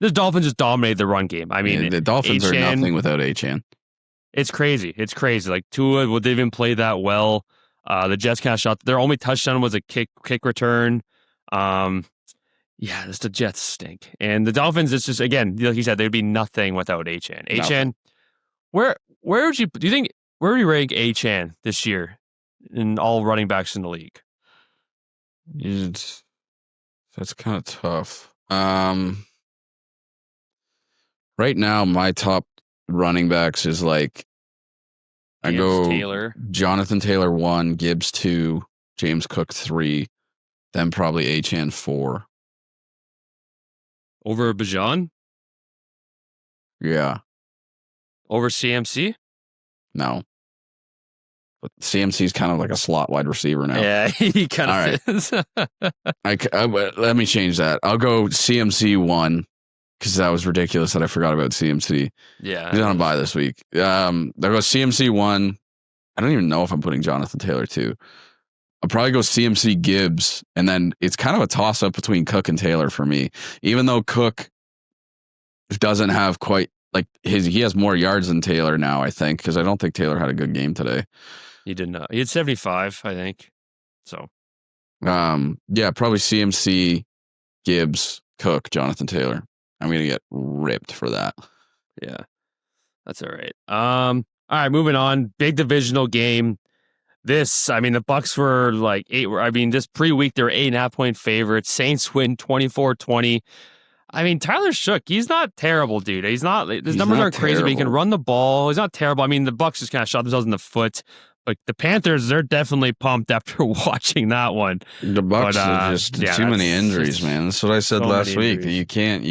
The Dolphins just dominated the run game. I mean, the Dolphins are nothing without Achane. It's crazy. It's crazy. Like Tua would even play that well. The Jets kind of shot. Their only touchdown was a kick return. Yeah, the Jets stink. And the Dolphins, it's just, again, like you said, they'd be nothing without Achane. Achane, where would you, do you think, where would you rank Achane this year in all running backs in the league? That's kind of tough. Right now, my top running backs is like, I go Taylor. Jonathan Taylor 1, Gibbs 2, James Cook 3, then probably Achane 4. Over Bijan? Yeah. Over CMC? No. But CMC's kind of like a slot wide receiver now. Yeah, he kind of is. Let me change that. I'll go CMC 1 because that was ridiculous that I forgot about CMC. Yeah. He's on a bye this week. I'll go CMC 1. I don't even know if I'm putting Jonathan Taylor 2. I'll probably go CMC Gibbs, and then it's kind of a toss-up between Cook and Taylor for me. Even though Cook doesn't have quite, like, he has more yards than Taylor now, I think, because I don't think Taylor had a good game today. He did not. He had 75, I think. So. Yeah, probably CMC, Gibbs, Cook, Jonathan Taylor. I'm going to get ripped for that. Yeah, that's all right. All right, moving on. Big divisional game. The Bucks were like this pre-week, they were 8.5-point favorites. Saints win 24-20. Tyler Shook, he's not terrible, dude. His numbers aren't crazy, but he can run the ball. He's not terrible. The Bucks just kind of shot themselves in the foot. Like the Panthers, they're definitely pumped after watching that one. The Bucks are just too many injuries, man. That's what I said last week. You can't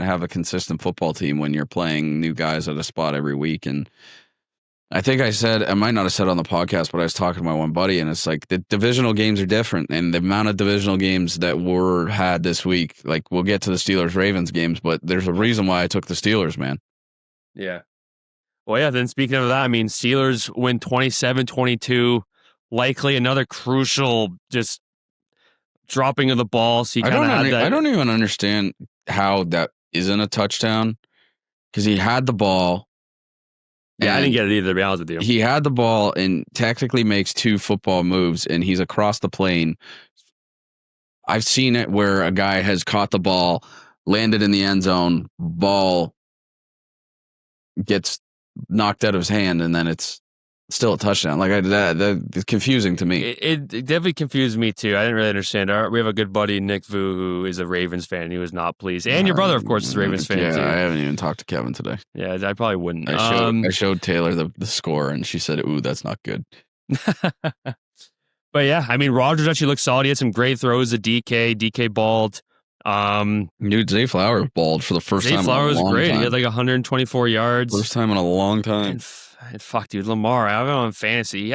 have a consistent football team when you're playing new guys at a spot every week. And I think I might not have said on the podcast, but I was talking to my one buddy, and it's like the divisional games are different, and the amount of divisional games that were had this week, like we'll get to the Steelers-Ravens games, but there's a reason why I took the Steelers, man. Yeah. Well, yeah, then speaking of that, Steelers win 27-22, likely another crucial just dropping of the ball. So I don't even understand how that isn't a touchdown, because he had the ball. Yeah, I didn't get it either, to be honest with you. He had the ball and technically makes 2 football moves, and he's across the plane. I've seen it where a guy has caught the ball, landed in the end zone, ball gets knocked out of his hand, and then it's still a touchdown. Like that's confusing to me. It definitely confused me too. I didn't really understand. We have a good buddy, Nick Vu, who is a Ravens fan. He was not pleased, and your brother, of course, is a Ravens fan too. I haven't even talked to Kevin today. Yeah, I probably wouldn't. I showed Taylor the score, and she said, "Ooh, that's not good." But yeah, Rodgers actually looked solid. He had some great throws to DK. DK balled. Dude, Zay Flowers balled for the first time. Zay Flowers was great. Time. He had like 124 yards. First time in a long time. And fuck, dude, Lamar. I have him on fantasy.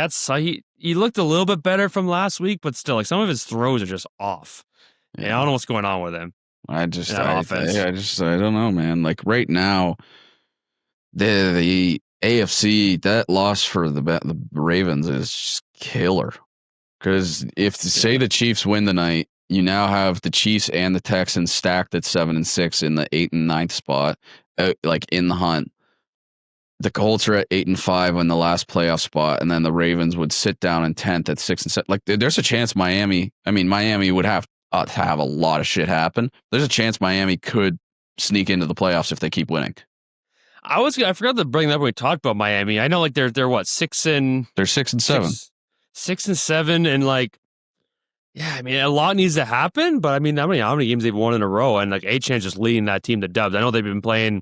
He looked a little bit better from last week, but still, like some of his throws are just off. Yeah, I don't know what's going on with him. I don't know, man. Like right now, the AFC, that loss for the Ravens is just killer. Because say the Chiefs win tonight, you now have the Chiefs and the Texans stacked at 7-6 in the 8th and 9th spot, like in the hunt. The Colts are at 8-5 in the last playoff spot, and then the Ravens would sit down in 10th at 6-7. Like there's a chance Miami would have to have a lot of shit happen. There's a chance Miami could sneak into the playoffs if they keep winning. I forgot to bring that up when we talked about Miami. I know like they're what, 6-7. They're 6-7. 6-7, and like, yeah, a lot needs to happen, but how many games they've won in a row, and like Achane's just leading that team to dubs. I know they've been playing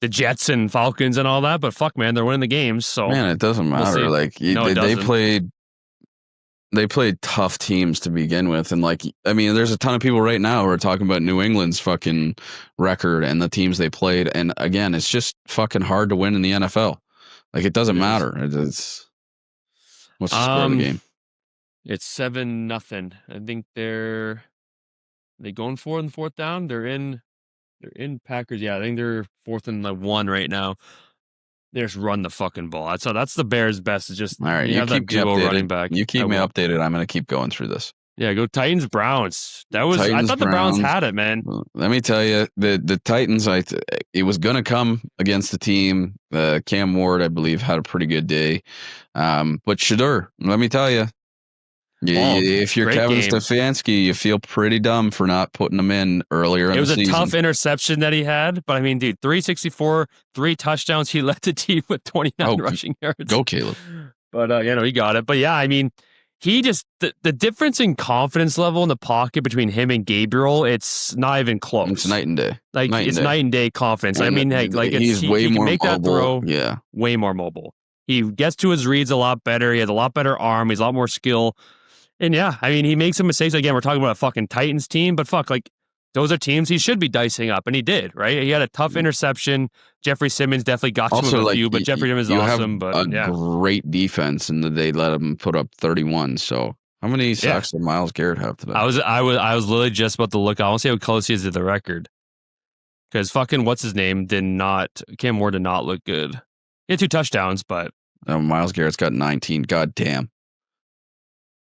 the Jets and Falcons and all that, but fuck, man, they're winning the games. So man, it doesn't matter. They played tough teams to begin with, and like there's a ton of people right now who are talking about New England's fucking record and the teams they played, and again, it's just fucking hard to win in the NFL. Like it doesn't matter. It's what's the score of the game? It's 7-0. I think they're going for it in 4th down. They're in Packers. Yeah, I think they're 4th and 1 right now. They just run the fucking ball. That's the Bears' best. Is just all right. You have keep that duo running back. You keep me updated. I'm going to keep going through this. Yeah, go Titans Browns. I thought the Browns had it, man. Let me tell you, the Titans. it was going to come against the team. Cam Ward, I believe, had a pretty good day. But Shedeur, let me tell you, if you're Kevin Stefanski, you feel pretty dumb for not putting him in earlier in the season. It was a tough interception that he had, but I mean, dude, 364, 3 touchdowns. He led the team with 29 rushing yards. Go, Caleb. But, he got it. But yeah, I mean, he just, the difference in confidence level in the pocket between him and Gabriel, it's not even close. It's night and day. Like, it's night and day confidence. And I mean, hey, like, he's way more make mobile. That throw yeah. way more mobile. He gets to his reads a lot better. He has a lot better arm. He's a lot more skill. And yeah, I mean, he makes some mistakes. Again, we're talking about a fucking Titans team, but fuck, like, those are teams he should be dicing up, and he did, right? He had a tough interception. Jeffrey Simmons definitely got to him a few, but Jeffrey Simmons is awesome. But yeah, great defense, and they let him put up 31. So how many sacks did Myles Garrett have today? I was literally just about to look. I want to see how close he is to the record, because fucking what's his name Cam Ward did not look good. He had 2 touchdowns, but Myles Garrett's got 19. God damn.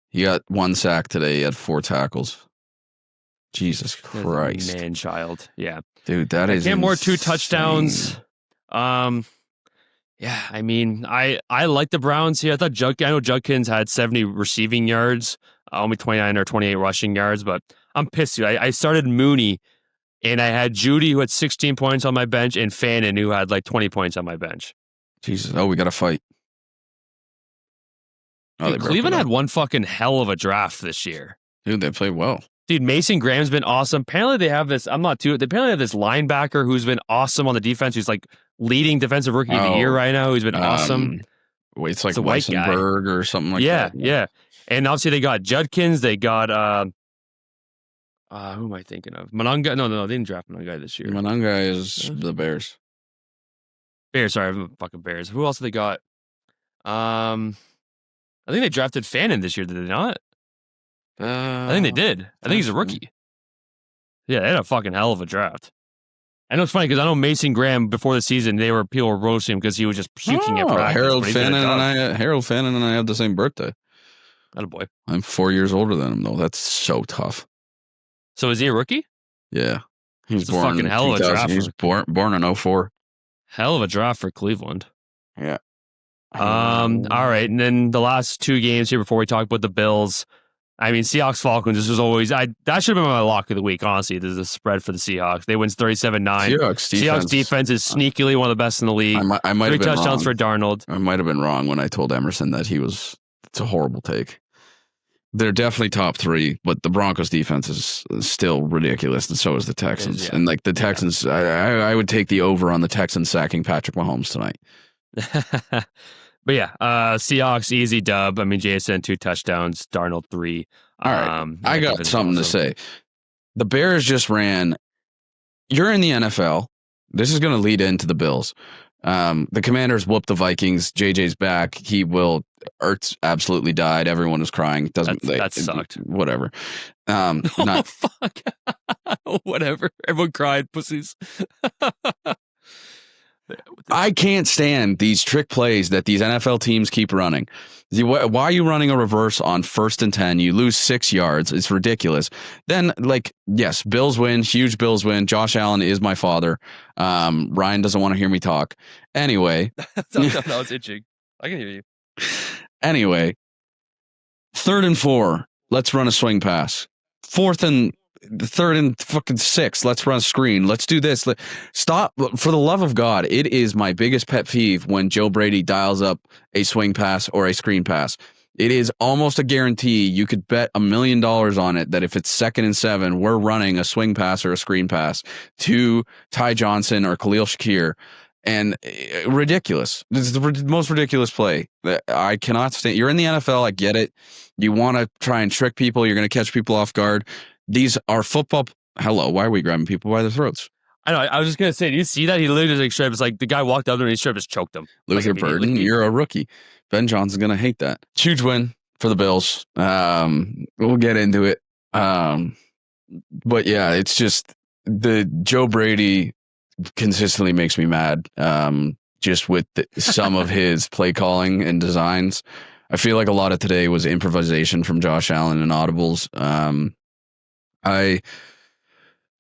He got 1 sack today. He had 4 tackles. Jesus Christ. Man-child. Yeah. Dude, that is Cam Ward, 2 touchdowns. Yeah, I mean, I like the Browns here. I know Judkins had 70 receiving yards, only 29 or 28 rushing yards, but I'm pissed. I started Mooney, and I had Judy, who had 16 points on my bench, and Fannin, who had like 20 points on my bench. Jesus. Oh, we got to fight. Dude, Cleveland had one fucking hell of a draft this year. Dude, they played well. Dude, Mason Graham's been awesome. Apparently they have this, they apparently have this linebacker who's been awesome on the defense, who's like leading defensive rookie of the year right now, who's been awesome. Wait, it's like Weissenberg or something like that. Yeah. And obviously they got Judkins, they got who am I thinking of? Mononga. No, they didn't draft Mononga this year. Mononga is the Bears. Fucking Bears. Who else have they got? I think they drafted Fannin this year, did they not? I think they did. I think he's a rookie. Yeah, they had a fucking hell of a draft. I know it's funny because I know Mason Graham before the season, people were roasting him because he was just puking at practice. Harold Fannin and I have the same birthday. Attaboy. I'm 4 years older than him though. That's so tough. So is he a rookie? Yeah, he was born fucking hell of a draft. He was born in 04. Hell of a draft for Cleveland. Yeah. All right, and then the last 2 games here before we talk about the Bills. I mean, Seahawks Falcons. This was always that should have been my lock of the week. Honestly, there's a spread for the Seahawks. They win 37-9. Seahawks defense is sneakily one of the best in the league. I might 3 have been touchdowns wrong. for Darnold. I might have been wrong when I told Emerson that it's a horrible take. They're definitely top 3, but the Broncos defense is still ridiculous, and so is the Texans. And like the Texans, I would take the over on the Texans sacking Patrick Mahomes tonight. But yeah, Seahawks easy dub. I mean, JSN 2 touchdowns, Darnold 3. All right, I got something to say. The Bears just ran. You're in the NFL. This is going to lead into the Bills. The Commanders whooped the Vikings. JJ's back. Ertz absolutely died. Everyone was crying. That sucked. Whatever. Fuck. Whatever. Everyone cried. Pussies. I can't stand these trick plays that these NFL teams keep running. Why are you running a reverse on 1st and 10? You lose 6 yards. It's ridiculous. Then, yes, Bills win. Huge Bills win. Josh Allen is my father. Ryan doesn't want to hear me talk. Anyway. That was itching. I can hear you. Anyway, 3rd and 4. Let's run a swing pass. 3rd and fucking 6. Let's run a screen. Let's do this. Stop. For the love of God, it is my biggest pet peeve when Joe Brady dials up a swing pass or a screen pass. It is almost a guarantee. You could bet $1 million on it that if it's 2nd and 7, we're running a swing pass or a screen pass to Ty Johnson or Khalil Shakir. And ridiculous. This is the most ridiculous play. I cannot stand. You're in the NFL. I get it. You want to try and trick people. You're going to catch people off guard. These are football. Hello, why are we grabbing people by the throats? I know. I was just going to say, do you see that? He literally just it's like the guy walked up to him and he straight just choked him. Luther Burden, you're a rookie. Ben Johnson's going to hate that. Huge win for the Bills. We'll get into it. But yeah, it's just the Joe Brady consistently makes me mad. Just with some of his play calling and designs. I feel like a lot of today was improvisation from Josh Allen and audibles.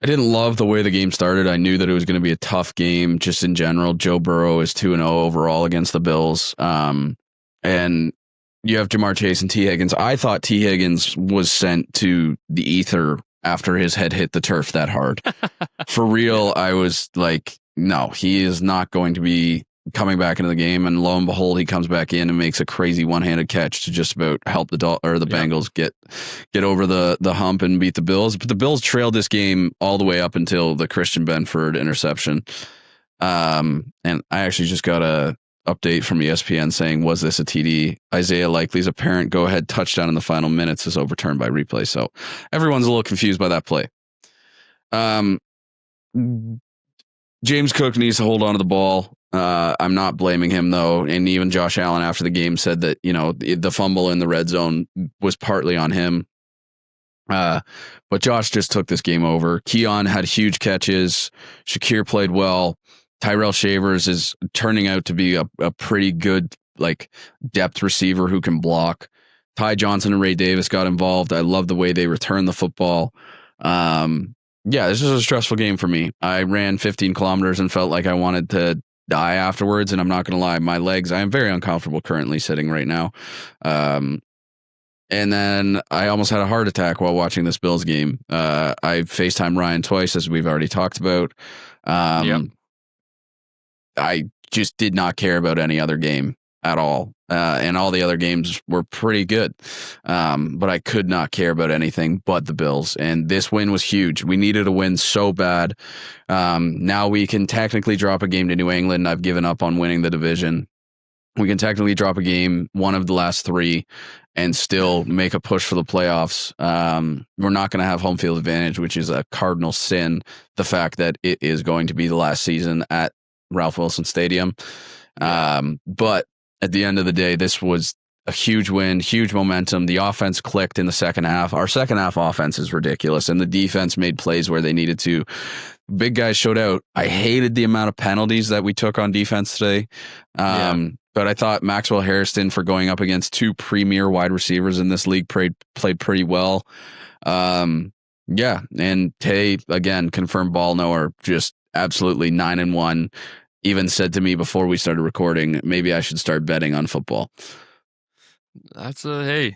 I didn't love the way the game started. I knew that it was going to be a tough game just in general. Joe Burrow is 2-0 overall against the Bills. And you have Jamar Chase and T. Higgins. I thought T. Higgins was sent to the ether after his head hit the turf that hard. For real, I was like, no, he is not going to be coming back into the game. And lo and behold, he comes back in and makes a crazy one-handed catch to just about help the Bengals get over the hump and beat the Bills. But the Bills trailed this game all the way up until the Christian Benford interception. And I actually just got a update from ESPN saying, was this a TD? Isaiah Likely's apparent go-ahead touchdown in the final minutes is overturned by replay. So everyone's a little confused by that play. James Cook needs to hold on to the ball. I'm not blaming him, though. And even Josh Allen after the game said that, the fumble in the red zone was partly on him. But Josh just took this game over. Keon had huge catches. Shakir played well. Tyrell Shavers is turning out to be a pretty good depth receiver who can block. Ty Johnson and Ray Davis got involved. I love the way they return the football. This was a stressful game for me. I ran 15 kilometers and felt like I wanted to die afterwards. And I'm not going to lie, my legs, I am very uncomfortable currently sitting right now. And then I almost had a heart attack while watching this Bills game. I FaceTimed Ryan twice, as we've already talked about. I just did not care about any other game at all. And all the other games were pretty good. But I could not care about anything but the Bills. And this win was huge. We needed a win so bad. Now we can technically drop a game to New England. I've given up on winning the division. We can technically drop a game, one of the last three, and still make a push for the playoffs. We're not going to have home field advantage, which is a cardinal sin. The fact that it is going to be the last season at Ralph Wilson Stadium. But at the end of the day, this was a huge win, huge momentum. The offense clicked in the second half. Our second half offense is ridiculous, and the defense made plays where they needed to. Big guys showed out. I hated the amount of penalties that we took on defense today. But I thought Maxwell Harrison, for going up against two premier wide receivers in this league, played pretty well. And Tay, again, confirmed ball knower, just absolutely 9-1. Even said to me before we started recording, maybe I should start betting on football. That's hey.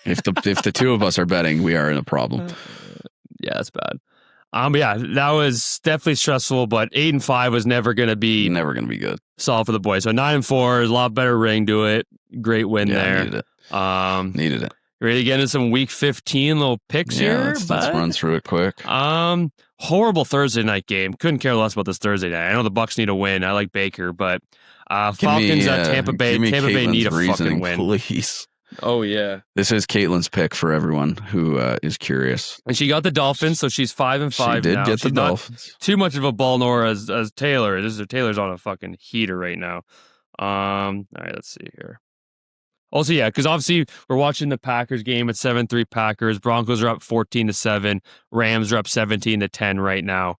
If the two of us are betting, we are in a problem. Yeah, that's bad. That was definitely stressful, but 8-5 was never going to be good. Solid for the boys. So 9-4 is a lot better ring to it. Great win there. Needed it. Needed it. Ready to get into some week 15 little picks here? Let's run through it quick. Horrible Thursday night game. Couldn't care less about this Thursday night. I know the Bucks need a win. I like Baker, but Falcons at Tampa Bay. Tampa Bay need a fucking win, please. Oh yeah, this is Caitlin's pick for everyone who is curious. And she got the Dolphins, so she's 5-5. She did now. get She's the Dolphins. Too much of a ball knower as Taylor. Taylor's on a fucking heater right now. All right, let's see here. Also, yeah, because obviously we're watching the Packers game at 7-3 Packers. Broncos are up 14-7. Rams are up 17-10 right now.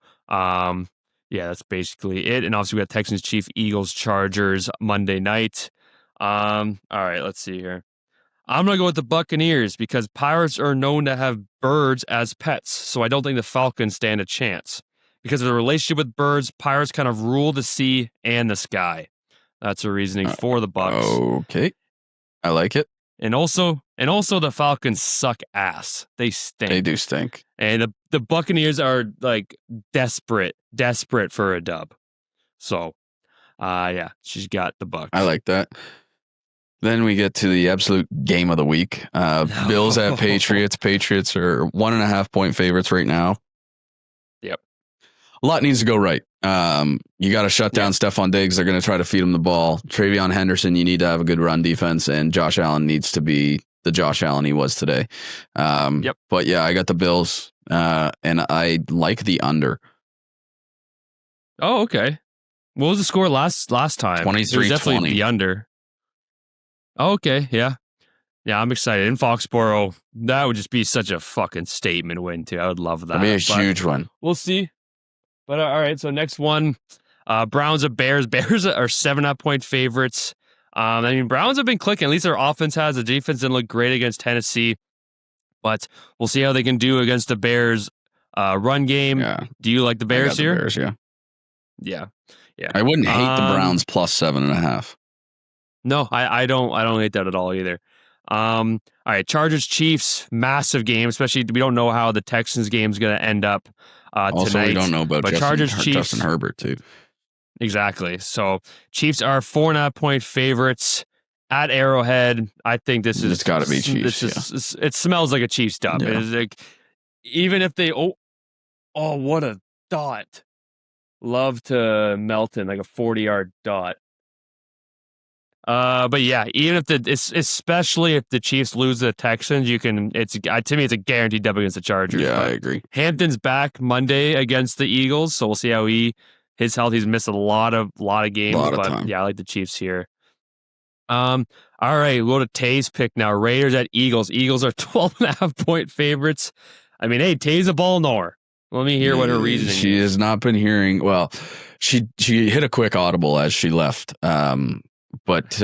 That's basically it. And obviously we got Texans, Chiefs, Eagles, Chargers Monday night. All right, let's see here. I'm going to go with the Buccaneers because Pirates are known to have birds as pets. So I don't think the Falcons stand a chance. Because of the relationship with birds, Pirates kind of rule the sea and the sky. That's a reasoning for the Bucs. Okay. I like it. And also the Falcons suck ass. They stink. They do stink. And the Buccaneers are desperate for a dub. So, she's got the Bucs. I like that. Then we get to the absolute game of the week. Bills at Patriots. Patriots are 1.5 point favorites right now. Yep. A lot needs to go right. You got to shut down Stephon Diggs. They're going to try to feed him the ball. Travion Henderson, you need to have a good run defense, and Josh Allen needs to be the Josh Allen he was today. But yeah, I got the Bills, and I like the under. Oh, okay. What was the score last time? 23-20. Definitely the under. Oh, okay, yeah. Yeah, I'm excited. In Foxborough, that would just be such a fucking statement win, too. I would love that. That'd be a huge one. We'll see. But all right, so next one, Browns at Bears. Bears are 7.5 point favorites. Browns have been clicking. At least their offense has. The defense didn't look great against Tennessee. But we'll see how they can do against the Bears Run game. Yeah. Do you like the I got Bears the here? Bears, yeah. Yeah. I wouldn't hate the Browns plus 7.5. No, I don't hate that at all either. All right, Chargers Chiefs, massive game, especially we don't know how the Texans game's going to end up Also, tonight. we don't know about Chargers Chiefs. Justin Herbert too. Exactly. So Chiefs are 4.5-point favorites at Arrowhead. I think this is It's got to be Chiefs. It smells like a Chiefs dub. Yeah. It is like, even if they what a dot. Love to Melton, like a 40-yard dot. But yeah, even if especially if the Chiefs lose the Texans, to me it's a guaranteed dub against the Chargers. Yeah, but I agree. Hampton's back Monday against the Eagles, so we'll see how his health. He's missed a lot of games, but time. yeah, I like the Chiefs here. All right, we'll go to Tay's pick now. Raiders at Eagles. Eagles are 12.5-point favorites. I mean, hey, Tay's a ball knower. Let me hear what her reasoning is. She has not been hearing. Well, she hit a quick audible as she left. But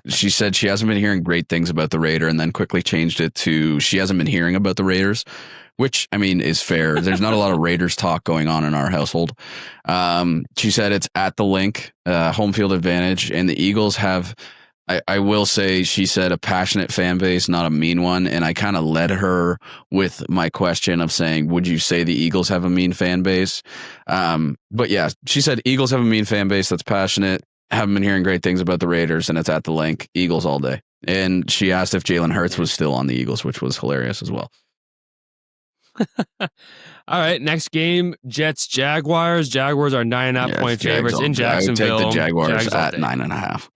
she said she hasn't been hearing great things about the Raider, and then quickly changed it to she hasn't been hearing about the Raiders, which I mean is fair. There's not a lot of Raiders talk going on in our household. She said it's at the link, home field advantage, and the Eagles have. I will say, she said, a passionate fan base, not a mean one. And I kind of led her with my question of saying, would you say the Eagles have a mean fan base? But yeah, she said Eagles have a mean fan base that's passionate. Haven't been hearing great things about the Raiders, and it's at the link. Eagles all day. And she asked if Jalen Hurts was still on the Eagles, which was hilarious as well. All right, next game, Jets Jaguars. Jaguars are 9.5-point favorites in Jacksonville. I would take the Jaguars at 9.5.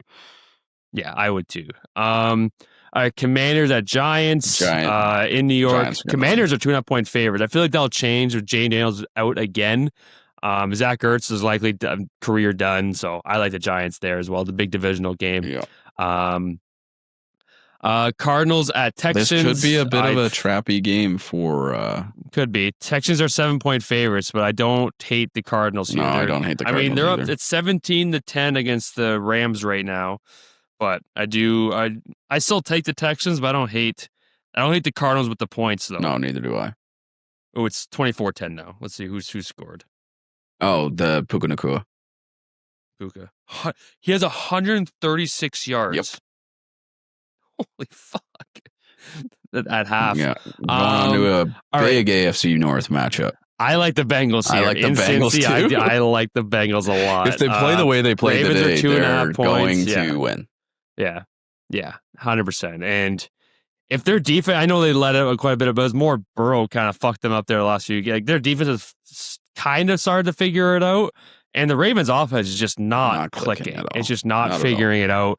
Yeah, I would too. All right, Commanders at Giants in New York. Commanders are 2.5-point favorites. I feel like that'll change with Jay Daniels out again. Zach Ertz is likely career done, so I like the Giants there as well. The big divisional game. Yeah. Cardinals at Texans. This could be a bit of a trappy game for. Could be. Texans are 7-point favorites, but I don't hate the Cardinals here. No, I don't hate the Cardinals. I mean, they're either. up. It's 17-10 against the Rams right now, but I still take the Texans, but I don't hate the Cardinals with the points though. No, neither do I. Oh, it's 24-10 now. Let's see who scored. Oh, the Puka Nacua. Puka. He has 136 yards. Yep. Holy fuck. At half. Yeah. Going on to a big AFC North matchup. I like the Bengals here. I like the Bengals too. I like the Bengals a lot. If they play the way they play today, they're going to win. Yeah. Yeah. 100%. And if their defense, I know they let out quite a bit, but it was more Burrow kind of fucked them up there the last few games. Like their defense has kind of started to figure it out. And the Ravens offense is just not clicking. It's just not figuring it out.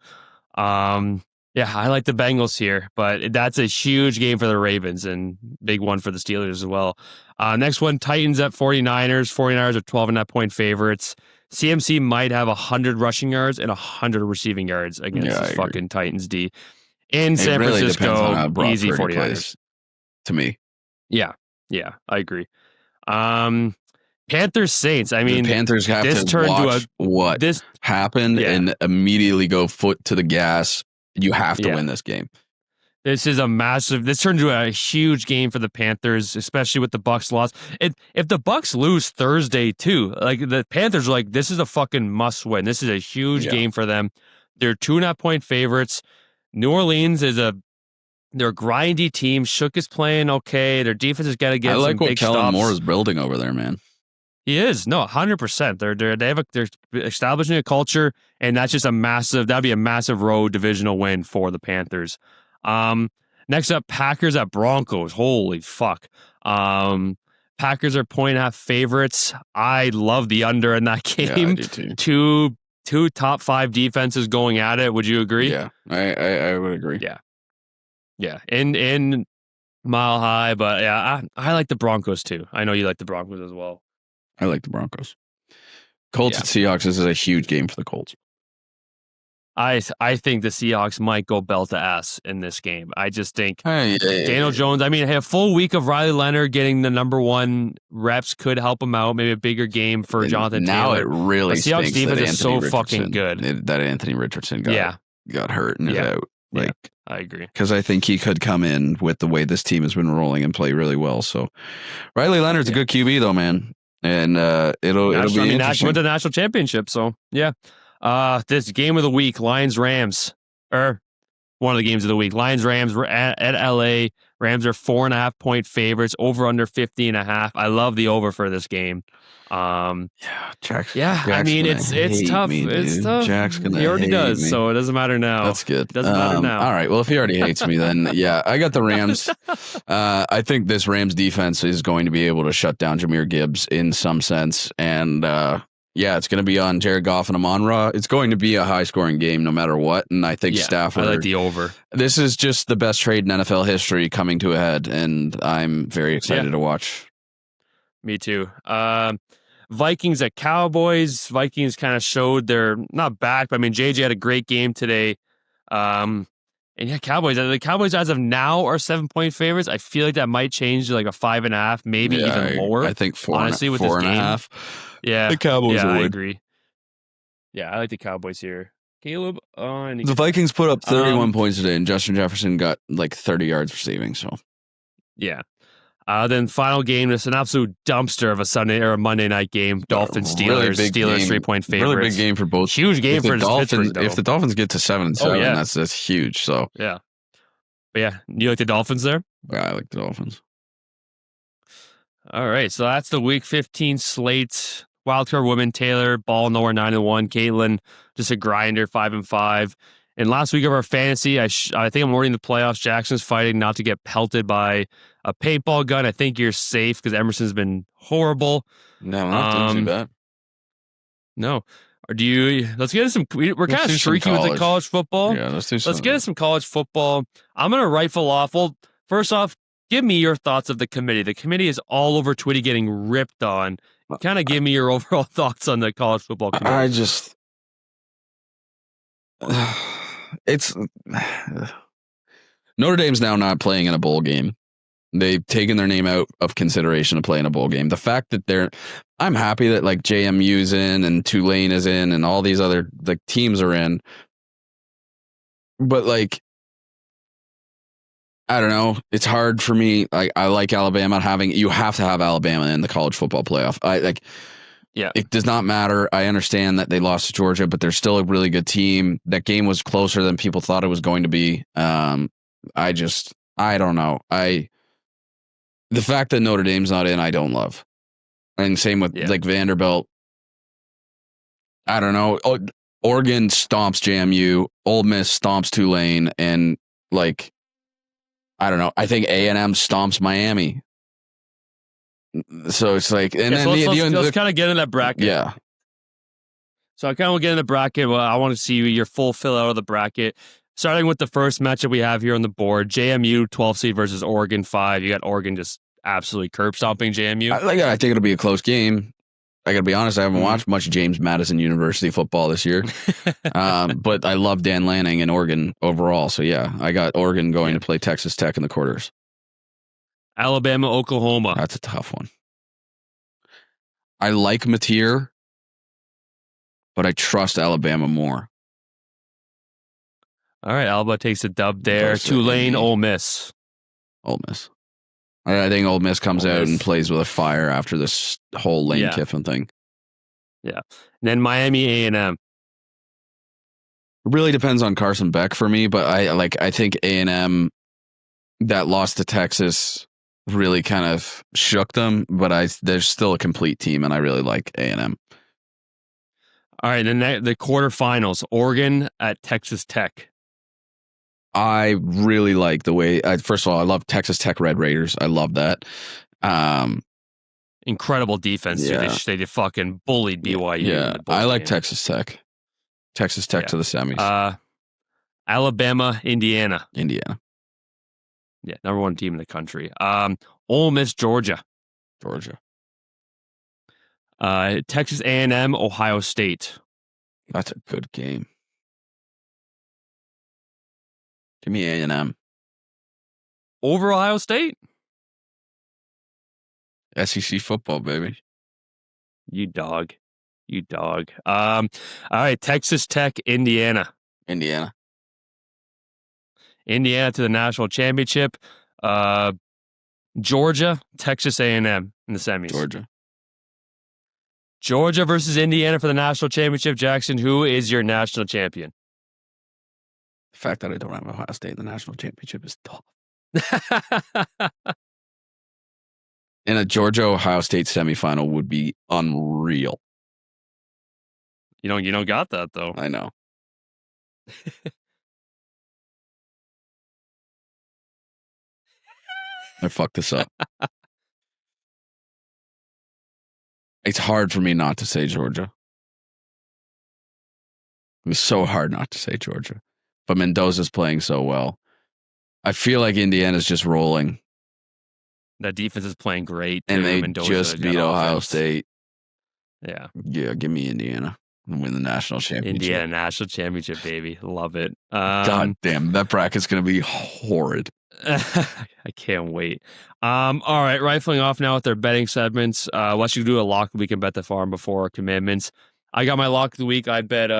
Yeah, I like the Bengals here, but that's a huge game for the Ravens and big one for the Steelers as well. Next one, Titans at 49ers. 49ers are 12.5-point favorites. CMC might have 100 rushing yards and 100 receiving yards against this fucking Titans D. In San Francisco, easy 49ers. To me. Yeah, I agree. Panthers Saints. I mean, the Panthers have to watch what happened and immediately go foot to the gas. You have to win this game. This turned into a huge game for the Panthers, especially with the Bucs loss. If the Bucs lose Thursday too, like the Panthers are like, this is a fucking must win. This is a huge game for them. They're 2.5-point favorites. New Orleans they're a grindy team. Shook is playing okay. Their defense has got to get some big stops. I like what Kellen Moore is building over there, man. He is 100%. They're establishing a culture, and that's just that'd be a massive road divisional win for the Panthers. Next up, Packers at Broncos. Holy fuck. Packers are 1.5 favorites. I love the under in that game. Yeah, I do too. Two top 5 defenses going at it. Would you agree? Yeah, I would agree. Yeah. In Mile High, but yeah, I like the Broncos too. I know you like the Broncos as well. I like the Broncos. Colts at Seahawks. This is a huge game for the Colts. I think the Seahawks might go belt to ass in this game. I just think Daniel Jones, I mean, a full week of Riley Leonard getting the number 1 reps could help him out. Maybe a bigger game for Jonathan Taylor. Now it really the Seahawks defense is so fucking good. That Anthony Richardson got hurt and is out. Like, I agree. Because I think he could come in with the way this team has been rolling and play really well. So Riley Leonard's a good QB though, man. And it'll be interesting. Went to the national championship, so yeah. This game of the week, Lions Rams, or one of the games of the week. Lions Rams were at LA. Rams are 4.5-point favorites, over under 50.5. I love the over for this game. Jack's I mean it's tough. It's tough. Jack's gonna he already does, me. so it doesn't matter now. That's good. Doesn't matter now. All right. Well, if he already hates me, then yeah, I got the Rams. I think this Rams defense is going to be able to shut down Jahmyr Gibbs in some sense, and it's going to be on Jared Goff and Amon-Ra. It's going to be a high-scoring game no matter what, and I think Stafford. I like the over. This is just the best trade in NFL history coming to a head, and I'm very excited to watch. Me too. Vikings at Cowboys. Vikings kind of showed they're not back, but I mean JJ had a great game today. And Cowboys. The Cowboys as of now are 7-point favorites. I feel like that might change to like a 5.5, maybe even more. I think 4. Honestly, with 4.5. Yeah, the Cowboys. I agree. Yeah, I like the Cowboys here. Caleb, the Vikings put up 31 points today, and Justin Jefferson got like 30 yards receiving. So yeah. Then final game, it's an absolute dumpster of a Sunday or a Monday night game. Dolphins Steelers. Really Steelers game. 3-point favorites. Really big game for both. Huge game for the Dolphins. Pittsburgh, if the Dolphins get to 7-7, that's huge. So yeah, but yeah, you like the Dolphins there? Yeah, I like the Dolphins. All right, so that's the Week 15 slate. Wildcard women, Taylor, ball nowhere 9-1. Caitlin, just a grinder, 5-5. And last week of our fantasy, I think I'm already in the playoffs. Jackson's fighting not to get pelted by a paintball gun. I think you're safe because Emerson's been horrible. No, not too bad. No. Or do you? Let's get into some. We're kind of streaky with the college football. Yeah, let's get into some college football. I'm gonna rifle off. Well, first off, give me your thoughts of the committee. The committee is all over Twitter getting ripped on. Kind of give me your overall thoughts on the college football committee. It's Notre Dame's now not playing in a bowl game. They've taken their name out of consideration to play in a bowl game. The fact that I'm happy that like JMU's in and Tulane is in and all these other like teams are in. But like, I don't know. It's hard for me. I like Alabama you have to have Alabama in the college football playoff. It does not matter. I understand that they lost to Georgia, but they're still a really good team. That game was closer than people thought it was going to be. I don't know. The fact that Notre Dame's not in, I don't love. And same with like Vanderbilt. I don't know. Oregon stomps JMU. Ole Miss stomps Tulane. And like, I don't know. I think A&M stomps Miami. So it's like, and then let's kind of get in that bracket. Yeah. So I kind of want to get in the bracket. Well, I want to see your full fill out of the bracket. Starting with the first matchup we have here on the board, JMU 12 seed versus Oregon 5. You got Oregon just absolutely curb stomping JMU. I think it'll be a close game. I got to be honest, I haven't watched much James Madison University football this year. But I love Dan Lanning and Oregon overall. So yeah, I got Oregon going to play Texas Tech in the quarters. Alabama, Oklahoma. That's a tough one. I like Mateer, but I trust Alabama more. All right, Alabama takes a dub there. Tulane, Ole Miss. Ole Miss. I think Ole Miss comes out and plays with a fire after this whole Lane Kiffin thing. Yeah. And then Miami, A&M. It really depends on Carson Beck for me, but I think A&M, that loss to Texas really kind of shook them, but they're still a complete team, and I really like A&M. All right, then the quarterfinals, Oregon at Texas Tech. I really like the way, first of all, I love Texas Tech Red Raiders. I love that. Incredible defense. Yeah. They fucking bullied BYU. Yeah, I like Texas Tech. Texas Tech to the semis. Alabama, Indiana. Indiana. Yeah, number one team in the country. Ole Miss, Georgia. Georgia. Texas A&M, Ohio State. That's a good game. Give me A&M. Over Ohio State? SEC football, baby. You dog. All right, Texas Tech, Indiana. Indiana. Indiana to the national championship. Georgia, Texas A&M in the semis. Georgia versus Indiana for the national championship. Jackson, who is your national champion? The fact that I don't have Ohio State in the national championship is tough. And a Georgia-Ohio State semifinal would be unreal. You don't got that, though. I know. I fucked this up. It's hard for me not to say Georgia. It was so hard not to say Georgia. But Mendoza's playing so well. I feel like Indiana's just rolling. That defense is playing great. And they just beat Ohio State. Yeah. Yeah, give me Indiana and win the national championship. Indiana national championship, baby. Love it. God damn, that bracket's going to be horrid. I can't wait. All right, rifling off now with our betting segments. Let's do a lock of the week and bet the farm before our commandments. I got my lock of the week. I bet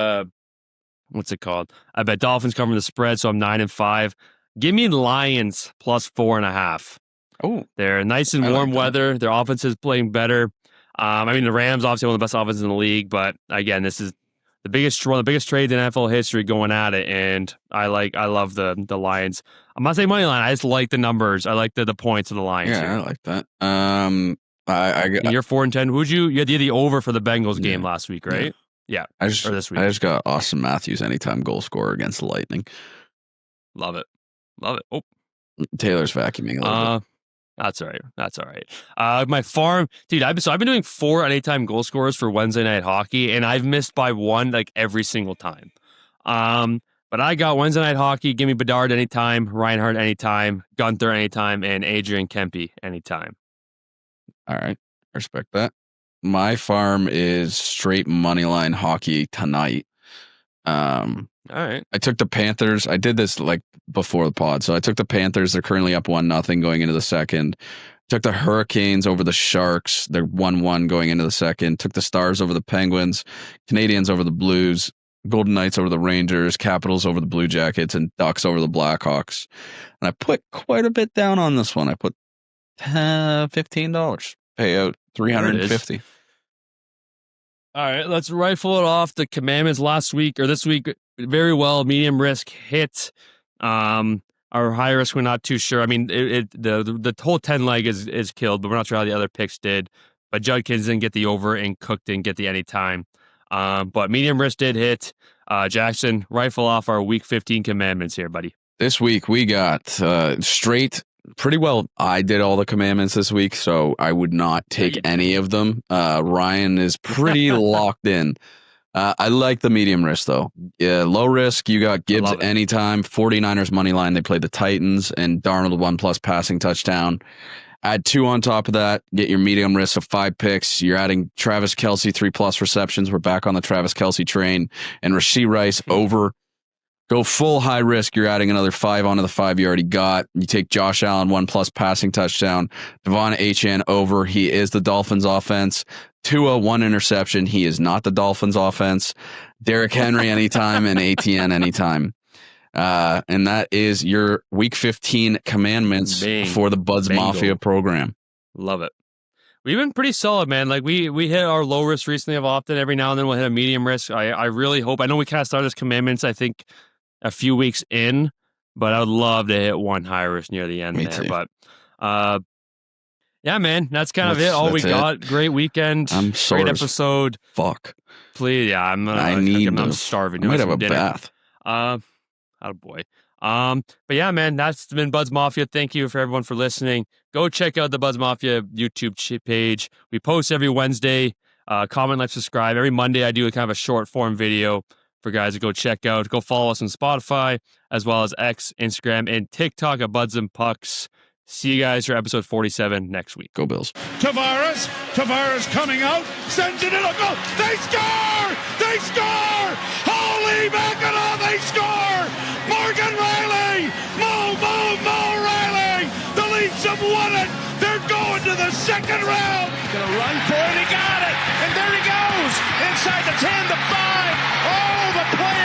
what's it called? I bet Dolphins covering the spread, so I'm 9-5. Give me Lions plus 4.5. Oh, they're nice and warm weather. Their offense is playing better. I mean, the Rams obviously one of the best offenses in the league, but again, this is one of the biggest trades in NFL history going at it, and I love the Lions. I'm not saying money line. I just like the numbers. I like the points of the Lions. Yeah, here. I like that. You're 4-10. You had the over for the Bengals game last week, right? Yeah. Or this week. I just got Austin Matthews anytime goal scorer against the Lightning. Love it. Oh, Taylor's vacuuming a little bit. That's all right. My farm, dude. I've been doing 4 anytime goal scorers for Wednesday night hockey, and I've missed by 1 like every single time. But I got Wednesday night hockey. Give me Bedard anytime, Reinhardt anytime, Gunther anytime, and Adrian Kempe anytime. All right, respect that. My farm is straight money line hockey tonight. All right. I took the Panthers. I did this like before the pod. So I took the Panthers. They're currently up 1-0 going into the second. Took the Hurricanes over the Sharks. They're 1-1 going into the second. Took the Stars over the Penguins. Canadiens over the Blues. Golden Knights over the Rangers. Capitals over the Blue Jackets. And Ducks over the Blackhawks. And I put quite a bit down on this one. I put $15. Payout $350. All right, let's rifle it off. The commandments this week, very well. Medium risk hit. Our high risk, we're not too sure. I mean, the whole 10 leg is killed, but we're not sure how the other picks did. But Judkins didn't get the over, and Cook didn't get the anytime. But medium risk did hit. Jackson, rifle off our week 15 commandments here, buddy. This week we got straight. Pretty well, I did all the commandments this week, so I would not take any of them. Ryan is pretty locked in. I like the medium risk, though. Yeah, low risk, you got Gibbs anytime. 49ers money line, they played the Titans, and Darnold 1+ passing touchdown. Add 2 on top of that, get your medium risk of 5 picks. You're adding Travis Kelce, 3+ receptions. We're back on the Travis Kelce train. And Rashee Rice over. Go full high risk. You're adding another 5 onto the 5 you already got. You take Josh Allen 1+ passing touchdown. Devon Achane over. He is the Dolphins offense. Tua 1 interception. He is not the Dolphins offense. Derrick Henry anytime and ATN anytime. And that is your week 15 commandments for the Buds Mafia program. Love it. We've been pretty solid, man. Like we hit our low risk recently of often. Every now and then we'll hit a medium risk. I really hope. I know we kind of started as commandments, I think, a few weeks in, but I would love to hit 1 high risk near the end there. Too. But yeah, man, that's kind of it. All we got. Great weekend. Great episode. Fuck. Please, yeah. I'm starving. I might have a bath. Attaboy. But yeah, man, that's been Buds Mafia. Thank you for everyone for listening. Go check out the Buds Mafia YouTube page. We post every Wednesday. Comment, like, subscribe. Every Monday I do a kind of a short form video for guys to go check out. Go follow us on Spotify, as well as X, Instagram, and TikTok at Buds and Pucks. See you guys for episode 47 next week. Go Bills. Tavares coming out, sends it in a goal. They score! They score! Holy mackerel, they score! Morgan Riley! Mo Riley! The Leafs have won it! They're going to the second round! Gonna run for it, he got it! And there he goes! Inside the 10, the 5! Oh, the play